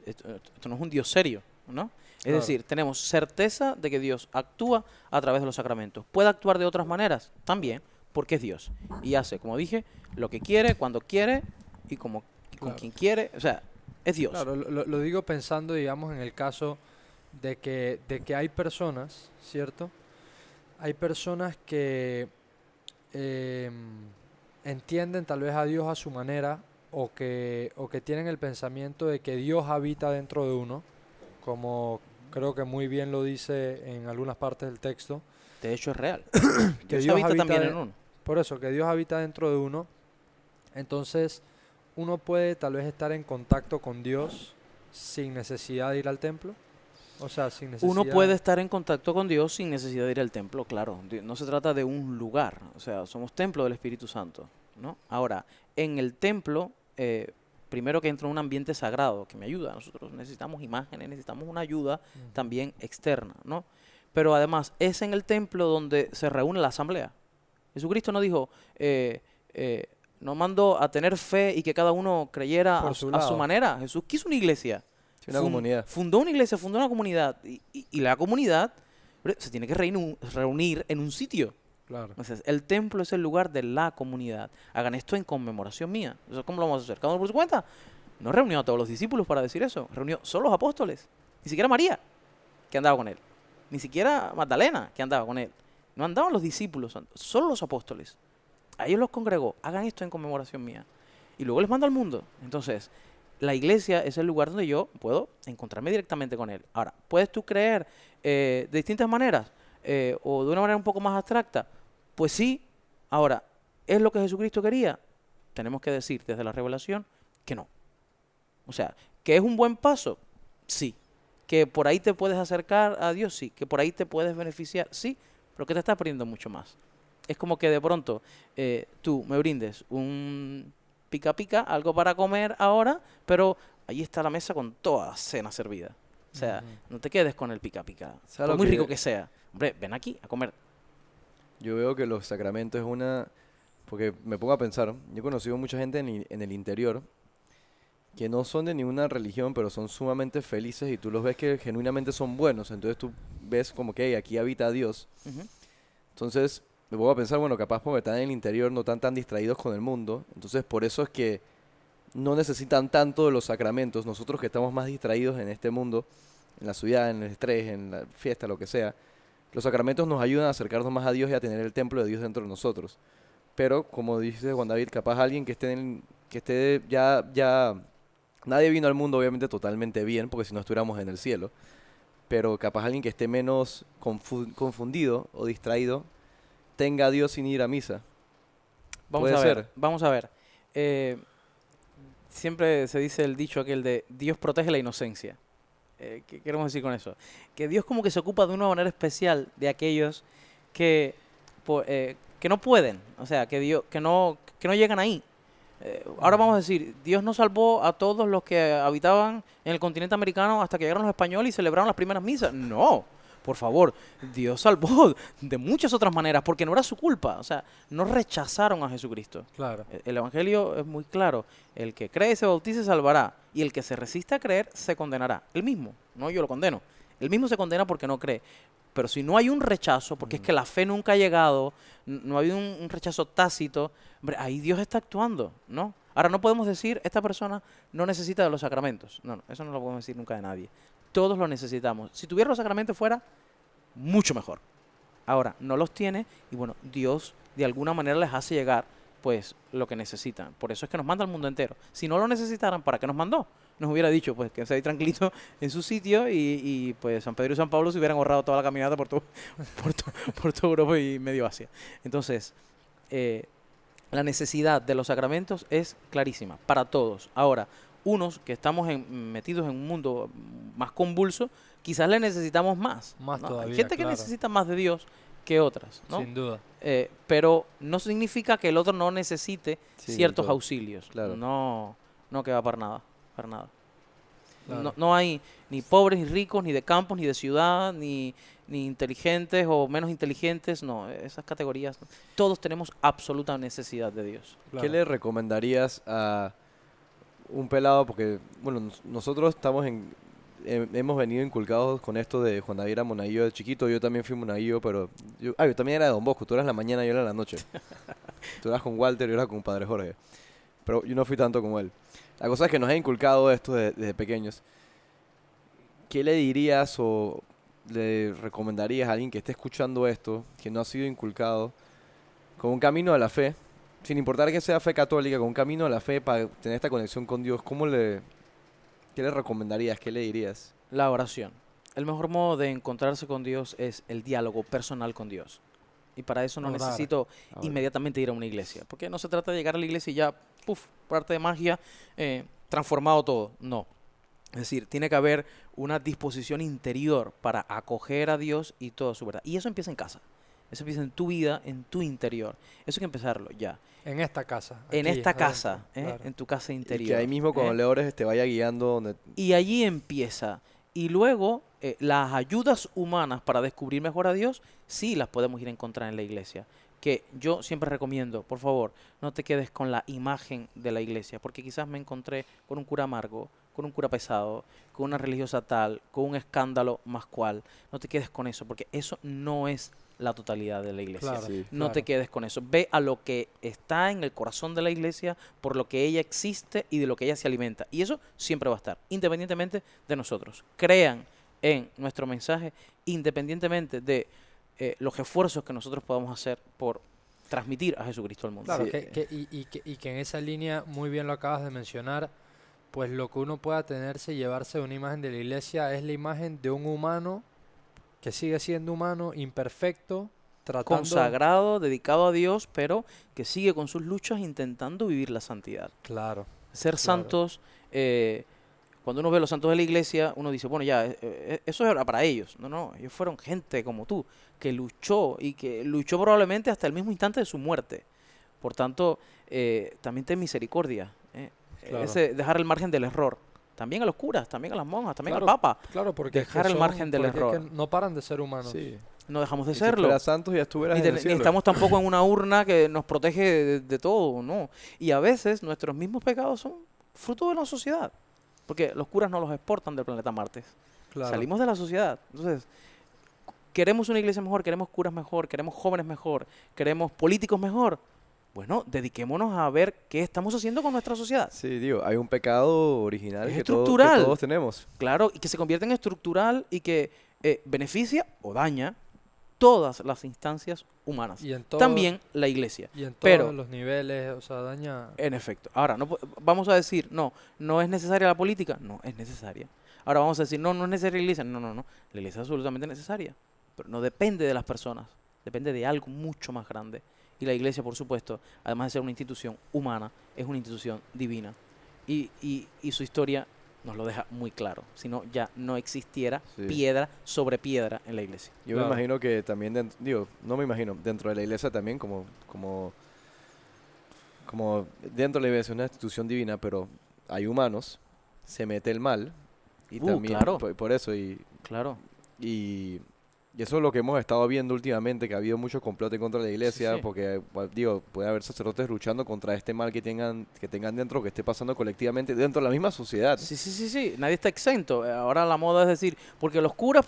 Speaker 1: esto no es un Dios serio, ¿no? Es
Speaker 3: Claro.
Speaker 1: decir, tenemos certeza de que Dios actúa a través de los sacramentos. ¿Puede actuar de otras maneras? También, porque es Dios. Y hace, como dije, lo que quiere, cuando quiere y con
Speaker 3: Claro.
Speaker 1: quien quiere. O sea, es Dios.
Speaker 3: Claro, lo digo pensando, digamos, en el caso de que hay personas, ¿cierto? Hay personas que entienden tal vez a Dios a su manera o que tienen el pensamiento de que Dios habita dentro de uno, como creo que muy bien lo dice en algunas partes del texto,
Speaker 1: De hecho, es real.
Speaker 3: que
Speaker 1: Dios habita también
Speaker 3: de-
Speaker 1: en uno.
Speaker 3: por eso, que Dios habita dentro de uno. Entonces, uno puede tal vez estar en contacto con Dios sin necesidad de ir al templo. O sea, sin necesidad.
Speaker 1: Uno puede estar en contacto con Dios sin necesidad de ir al templo, claro. No se trata de un lugar, o sea, somos templo del Espíritu Santo, ¿no? Ahora, en el templo, primero que entra un ambiente sagrado que me ayuda. Nosotros necesitamos imágenes, necesitamos una ayuda
Speaker 3: Ujú.
Speaker 1: también externa, ¿no? Pero además, es en el templo donde se reúne la asamblea. Jesucristo no dijo, nos mandó a tener fe y que cada uno creyera
Speaker 3: Por
Speaker 1: a
Speaker 3: su
Speaker 1: a su
Speaker 3: lado.
Speaker 1: manera. Jesús quiso una iglesia.
Speaker 2: Sí, una comunidad.
Speaker 1: Fundó una iglesia, fundó una comunidad. Y la comunidad se tiene que reunir en un sitio.
Speaker 3: Claro.
Speaker 1: Entonces, el templo es el lugar de la comunidad. Hagan esto en conmemoración mía. O sea, ¿cómo lo vamos a hacer? ¿Cada uno por su cuenta? No reunió a todos los discípulos para decir eso. Reunió solo los apóstoles. Ni siquiera María, que andaba con él. Ni siquiera Magdalena, que andaba con él. No andaban los discípulos, solo los apóstoles. A ellos los congregó. Hagan esto en conmemoración mía. Y luego les manda al mundo. Entonces, la iglesia es el lugar donde yo puedo encontrarme directamente con él. Ahora, ¿puedes tú creer de distintas maneras? O de una manera un poco más abstracta. Pues sí. Ahora, ¿es lo que Jesucristo quería? Tenemos que decir desde la revelación que no. O sea, ¿que es un buen paso? Sí. ¿Que por ahí te puedes acercar a Dios? Sí. ¿Que por ahí te puedes beneficiar? Sí. Pero que te estás perdiendo mucho más. Es como que de pronto tú me brindes un pica pica, algo para comer ahora, pero ahí está la mesa con toda cena servida. O sea,
Speaker 3: Ujú.
Speaker 1: no te quedes con el pica pica,
Speaker 2: ¿Sabes
Speaker 1: por
Speaker 2: lo
Speaker 1: muy
Speaker 2: que-
Speaker 1: rico que sea. Hombre, ven aquí a comer.
Speaker 2: Yo veo que los sacramentos es una... Porque me pongo a pensar, yo he conocido mucha gente en el interior que no son de ninguna religión, pero son sumamente felices y tú los ves que genuinamente son buenos. Entonces tú ves como que "Hey, aquí habita Dios".
Speaker 1: Ujú.
Speaker 2: Entonces me pongo a pensar, bueno, capaz porque están en el interior, no están tan distraídos con el mundo. Entonces por eso es que no necesitan tanto de los sacramentos. Nosotros que estamos más distraídos en este mundo, en la ciudad, en el estrés, en la fiesta, lo que sea, los sacramentos nos ayudan a acercarnos más a Dios y a tener el templo de Dios dentro de nosotros. Pero, como dice Juan David, capaz alguien que esté ya, nadie vino al mundo obviamente totalmente bien, porque si no estuviéramos en el cielo, pero capaz alguien que esté menos confundido o distraído, tenga a Dios sin ir a misa.
Speaker 1: Vamos
Speaker 2: Puede
Speaker 1: a ver,
Speaker 2: ser.
Speaker 1: vamos a ver. Siempre se dice el dicho aquel de Dios protege la inocencia. ¿Qué queremos decir con eso? Que Dios como que se ocupa de una manera especial de aquellos que, que no pueden, o sea, que no llegan ahí. Ahora vamos a decir, Dios no salvó a todos los que habitaban en el continente americano hasta que llegaron los españoles y celebraron las primeras misas. No, por favor, Dios salvó de muchas otras maneras porque no era su culpa. O sea, no rechazaron a Jesucristo.
Speaker 3: Claro.
Speaker 1: El Evangelio es muy claro. El que cree y se bautice salvará. Y el que se resiste a creer se condenará. El mismo, no yo lo condeno. El mismo se condena porque no cree. Pero si no hay un rechazo, porque es que la fe nunca ha llegado, no ha habido un rechazo tácito, hombre, ahí Dios está actuando, ¿no? Ahora no podemos decir, esta persona no necesita de los sacramentos. No, eso no lo podemos decir nunca de nadie. Todos los necesitamos. Si tuviera los sacramentos fuera mucho mejor. Ahora, no los tiene y bueno, Dios de alguna manera les hace llegar pues lo que necesitan. Por eso es que nos manda al mundo entero. Si no lo necesitaran, ¿para qué nos mandó? Nos hubiera dicho pues que se ahí tranquilito en su sitio y pues San Pedro y San Pablo se hubieran ahorrado toda la caminata por por toda Europa y medio Asia. Entonces, la necesidad de los sacramentos es clarísima para todos. Ahora, unos que estamos metidos en un mundo más convulso, quizás le necesitamos más.
Speaker 3: Más
Speaker 1: ¿no?
Speaker 3: todavía,
Speaker 1: Hay gente
Speaker 3: claro.
Speaker 1: que necesita más de Dios que otras, ¿no?
Speaker 3: Sin duda.
Speaker 1: Pero no significa que el otro no necesite
Speaker 2: Sí,
Speaker 1: ciertos
Speaker 2: todo.
Speaker 1: auxilios.
Speaker 2: Claro.
Speaker 1: No que va para nada, para nada.
Speaker 3: Claro.
Speaker 1: No hay ni pobres, ni ricos, ni de campos, ni de ciudad, ni inteligentes o menos inteligentes. No, esas categorías. No. Todos tenemos absoluta necesidad de Dios.
Speaker 2: ¿Qué
Speaker 3: Claro.
Speaker 2: le recomendarías a un pelado? Porque, bueno, nosotros hemos venido inculcados con esto de Juan David era monaguillo de chiquito. Yo también fui monaguillo, pero yo también era de Don Bosco. Tú eras la mañana, yo era la noche. Tú eras con Walter, yo era con Padre Jorge. Pero yo no fui tanto como él. La cosa es que nos ha inculcado esto desde pequeños. ¿Qué le dirías o le recomendarías a alguien que esté escuchando esto, que no ha sido inculcado, con un camino a la fe, sin importar que sea fe católica, con un camino a la fe para tener esta conexión con Dios? ¿Qué le recomendarías? ¿Qué le dirías?
Speaker 1: La oración. El mejor modo de encontrarse con Dios es el diálogo personal con Dios. Y para eso no
Speaker 3: Orar.
Speaker 1: necesito
Speaker 2: Ahora.
Speaker 1: inmediatamente ir a una iglesia. Porque no se trata de llegar a la iglesia y ya, puf, por arte de magia, transformado todo. No. Es decir, tiene que haber una disposición interior para acoger a Dios y toda su verdad. Y eso empieza en casa. Eso empieza en tu vida, en tu interior. Eso hay que empezarlo ya.
Speaker 3: En esta casa.
Speaker 1: En
Speaker 3: aquí,
Speaker 1: esta
Speaker 3: adentro,
Speaker 1: casa,
Speaker 3: claro.
Speaker 1: en tu casa
Speaker 2: Y
Speaker 1: interior.
Speaker 2: que ahí mismo cuando
Speaker 1: ¿eh?
Speaker 2: le ores te vaya guiando donde...
Speaker 1: Y allí empieza. Y luego las ayudas humanas para descubrir mejor a Dios, sí las podemos ir a encontrar en la iglesia. Que yo siempre recomiendo, por favor, no te quedes con la imagen de la iglesia, porque quizás me encontré con un cura amargo, con un cura pesado, con una religiosa tal, con un escándalo más cual. No te quedes con eso, porque eso no es la totalidad de la iglesia.
Speaker 3: Claro,
Speaker 2: Sí.
Speaker 1: No te
Speaker 3: claro.
Speaker 1: quedes con eso. Ve a lo que está en el corazón de la iglesia, por lo que ella existe y de lo que ella se alimenta. Y eso siempre va a estar, independientemente de nosotros. Crean en nuestro mensaje, independientemente de los esfuerzos que nosotros podamos hacer por transmitir a Jesucristo al mundo.
Speaker 3: Claro,
Speaker 2: Sí.
Speaker 3: que en esa línea, muy bien lo acabas de mencionar, pues lo que uno pueda tenerse y llevarse de una imagen de la iglesia es la imagen de un humano que sigue siendo humano, imperfecto, tratando...
Speaker 1: Consagrado, dedicado a Dios, pero que sigue con sus luchas intentando vivir la santidad.
Speaker 3: Claro,
Speaker 1: Ser
Speaker 3: Claro.
Speaker 1: santos, cuando uno ve a los santos de la iglesia, uno dice, bueno, ya, eso era para ellos. No, ellos fueron gente como tú, que luchó y que luchó probablemente hasta el mismo instante de su muerte. Por tanto, también ten misericordia.
Speaker 3: Claro.
Speaker 1: Ese dejar el margen del error. También a los curas, también a las monjas, también
Speaker 3: Claro,
Speaker 1: al papa.
Speaker 3: claro, porque es que
Speaker 1: Dejar el margen del
Speaker 3: porque es que
Speaker 1: error.
Speaker 3: no paran de ser humanos.
Speaker 2: Sí.
Speaker 1: No dejamos de
Speaker 2: Y si
Speaker 1: serlo.
Speaker 2: fueras santos ya estuvieras
Speaker 1: Ni,
Speaker 2: en el
Speaker 1: ni
Speaker 2: cielo.
Speaker 1: estamos tampoco en una urna que nos protege de todo, no. Y a veces nuestros mismos pecados son fruto de la sociedad. Porque los curas no los exportan del planeta Marte.
Speaker 3: Claro.
Speaker 1: Salimos de la sociedad. Entonces, queremos una iglesia mejor, queremos curas mejor, queremos jóvenes mejor, queremos políticos mejor. Bueno, dediquémonos a ver qué estamos haciendo con nuestra sociedad.
Speaker 2: Sí, digo, hay un pecado original
Speaker 1: Es
Speaker 2: que
Speaker 1: estructural.
Speaker 2: todos tenemos.
Speaker 1: Claro, y que se convierte en estructural y que beneficia o daña todas las instancias humanas.
Speaker 3: Y en todo-
Speaker 1: También la iglesia.
Speaker 3: Y en todos
Speaker 1: Pero-
Speaker 3: los niveles, o sea, daña...
Speaker 1: En efecto. Ahora, vamos a decir, no es necesaria la política. No, es necesaria. Ahora vamos a decir, no es necesaria la iglesia. No. La iglesia es absolutamente necesaria. Pero no depende de las personas. Depende de algo mucho más grande. Y la iglesia, por supuesto, además de ser una institución humana, es una institución divina. Y su historia nos lo deja muy claro. Si no, ya no existiera
Speaker 2: Sí.
Speaker 1: piedra sobre piedra en la iglesia.
Speaker 2: Yo
Speaker 3: Claro.
Speaker 2: me imagino que también, no me imagino, dentro de la iglesia también, como dentro de la iglesia es una institución divina, pero hay humanos, se mete el mal, y también,
Speaker 1: Claro.
Speaker 2: por eso,
Speaker 1: Claro.
Speaker 2: y eso es lo que hemos estado viendo últimamente, que ha habido mucho complot en contra de la iglesia,
Speaker 1: Sí.
Speaker 2: porque, puede haber sacerdotes luchando contra este mal que tengan dentro, que esté pasando colectivamente dentro de la misma sociedad.
Speaker 1: Sí. Nadie está exento. Ahora la moda es decir, porque los curas.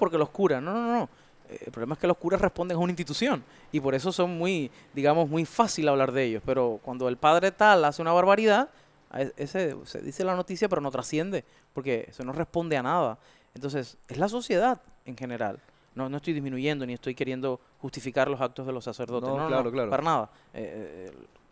Speaker 1: No. El problema es que los curas responden a una institución. Y por eso son muy fácil hablar de ellos. Pero cuando el padre tal hace una barbaridad, ese se dice la noticia, pero no trasciende. Porque eso no responde a nada. Entonces, es la sociedad en general. No estoy disminuyendo ni estoy queriendo justificar los actos de los sacerdotes.
Speaker 2: No, claro.
Speaker 1: Para nada.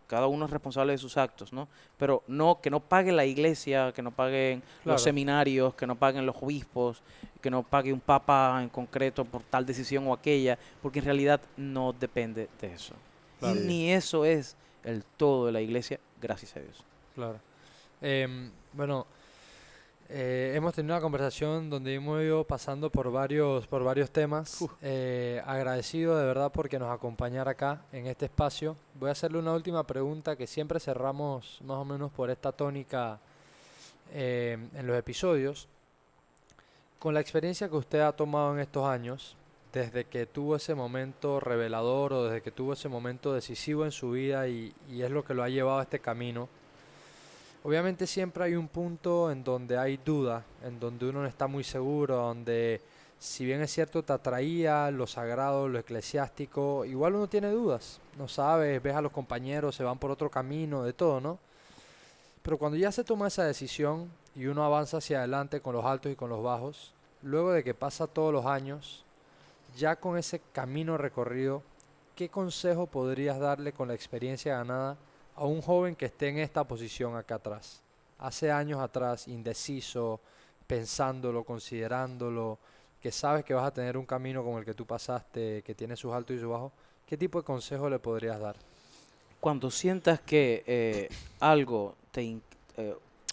Speaker 1: Cada uno es responsable de sus actos, ¿no? Pero que no pague la iglesia, que no paguen
Speaker 3: Claro.
Speaker 1: los seminarios, que no paguen los obispos, que no pague un papa en concreto por tal decisión o aquella, porque en realidad no depende de eso.
Speaker 2: Claro.
Speaker 1: Y ni eso es el todo de la iglesia, gracias a Dios.
Speaker 3: Claro. Bueno, hemos tenido una conversación donde hemos ido pasando por varios temas. Agradecido de verdad porque nos acompañara acá en este espacio. Voy a hacerle una última pregunta que siempre cerramos más o menos por esta tónica en los episodios. Con la experiencia que usted ha tomado en estos años, desde que tuvo ese momento revelador o desde que tuvo ese momento decisivo en su vida y es lo que lo ha llevado a este camino, obviamente siempre hay un punto en donde hay duda, en donde uno no está muy seguro, donde si bien es cierto te atraía lo sagrado, lo eclesiástico, igual uno tiene dudas, no sabes, ves a los compañeros, se van por otro camino, de todo, ¿no? Pero cuando ya se toma esa decisión y uno avanza hacia adelante con los altos y con los bajos, luego de que pasa todos los años, ya con ese camino recorrido, ¿qué consejo podrías darle con la experiencia ganada a un joven que esté en esta posición acá atrás? Hace años atrás, indeciso, pensándolo, considerándolo, que sabes que vas a tener un camino como el que tú pasaste, que tiene sus altos y sus bajos, ¿qué tipo de consejo le podrías dar?
Speaker 1: Cuando sientas que algo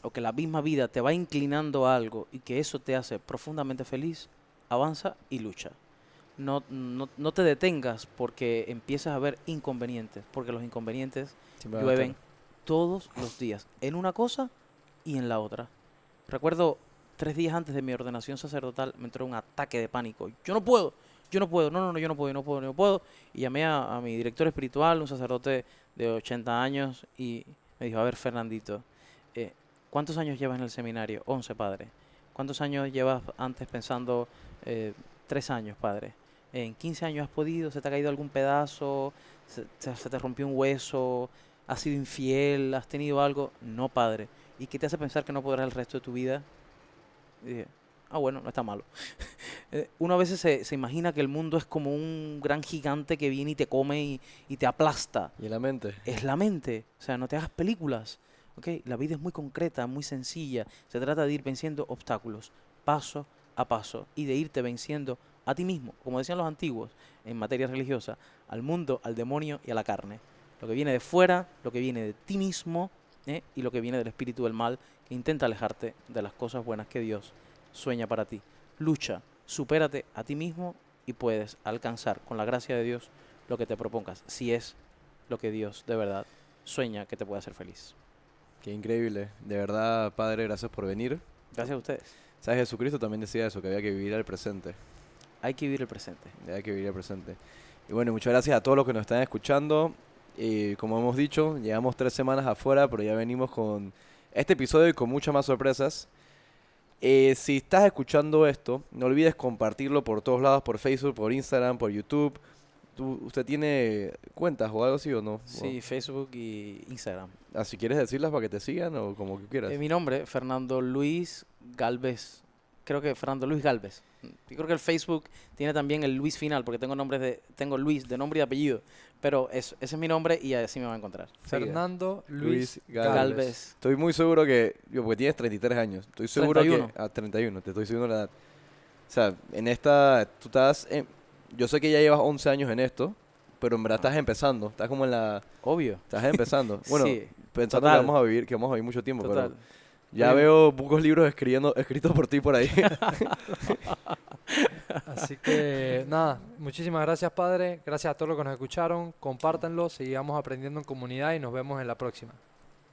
Speaker 1: o que la misma vida te va inclinando a algo y que eso te hace profundamente feliz, avanza y lucha. No te detengas porque empiezas a ver inconvenientes, porque los inconvenientes
Speaker 2: Siempre van a
Speaker 1: llueven
Speaker 2: estar.
Speaker 1: todos los días, en una cosa y en la otra. Recuerdo 3 días antes de mi ordenación sacerdotal me entró un ataque de pánico. Yo no puedo, no, yo no puedo, no puedo. Y llamé a mi director espiritual, un sacerdote de 80 años, y me dijo, a ver, Fernandito, ¿cuántos años llevas en el seminario? 11, padre. ¿Cuántos años llevas antes pensando? 3 años, padre. ¿En 15 años has podido? ¿Se te ha caído algún pedazo? ¿Se te rompió un hueso? ¿Has sido infiel? ¿Has tenido algo? No, padre. ¿Y qué te hace pensar que no podrás el resto de tu vida? Y dije, bueno, no está malo. Uno a veces se imagina que el mundo es como un gran gigante que viene y te come y te aplasta.
Speaker 2: Y en la mente.
Speaker 1: Es la mente. O sea, no te hagas películas. ¿Ok? La vida es muy concreta, muy sencilla. Se trata de ir venciendo obstáculos, paso a paso, y de irte venciendo a ti mismo, como decían los antiguos en materia religiosa, al mundo, al demonio y a la carne. Lo que viene de fuera, lo que viene de ti mismo, y lo que viene del espíritu del mal, que intenta alejarte de las cosas buenas que Dios sueña para ti. Lucha, supérate a ti mismo y puedes alcanzar con la gracia de Dios lo que te propongas, si es lo que Dios de verdad sueña que te pueda hacer feliz.
Speaker 2: Qué increíble. De verdad, Padre, gracias por venir.
Speaker 1: Gracias a ustedes.
Speaker 2: ¿Sabes? Jesucristo también decía eso, que había que vivir al presente.
Speaker 1: Hay que vivir el presente.
Speaker 2: Hay que vivir al presente. Y bueno, muchas gracias a todos los que nos están escuchando. Como hemos dicho, llevamos 3 semanas afuera, pero ya venimos con este episodio y con muchas más sorpresas. Si estás escuchando esto, no olvides compartirlo por todos lados, por Facebook, por Instagram, por YouTube. ¿Usted tiene cuentas o algo así o no?
Speaker 1: Sí, Facebook y Instagram.
Speaker 2: Si quieres decirlas para que te sigan o como que quieras.
Speaker 1: Mi nombre, Fernando Luis Galvez. Creo que Fernando Luis Galvez. Yo creo que el Facebook tiene también el Luis final, porque tengo Luis de nombre y de apellido. Pero ese es mi nombre y así me va a encontrar.
Speaker 3: Fernando Luis
Speaker 2: Galvez.
Speaker 3: Galvez.
Speaker 2: Estoy muy seguro que, porque tienes 33 años, estoy seguro
Speaker 1: 31.
Speaker 2: que a 31, te estoy diciendo la edad. O sea, en esta, tú estás, yo sé que ya llevas 11 años en esto, pero en verdad estás empezando, estás como en la,
Speaker 1: Obvio.
Speaker 2: estás empezando. Bueno,
Speaker 1: Sí,
Speaker 2: pensando
Speaker 1: total.
Speaker 2: que vamos a vivir mucho tiempo,
Speaker 1: Total.
Speaker 2: pero ya
Speaker 1: Oye,
Speaker 2: veo pocos libros escritos por ti por ahí.
Speaker 3: Así que nada, muchísimas gracias, padre. Gracias a todos los que nos escucharon. Compártanlo, sigamos aprendiendo en comunidad y nos vemos en la próxima.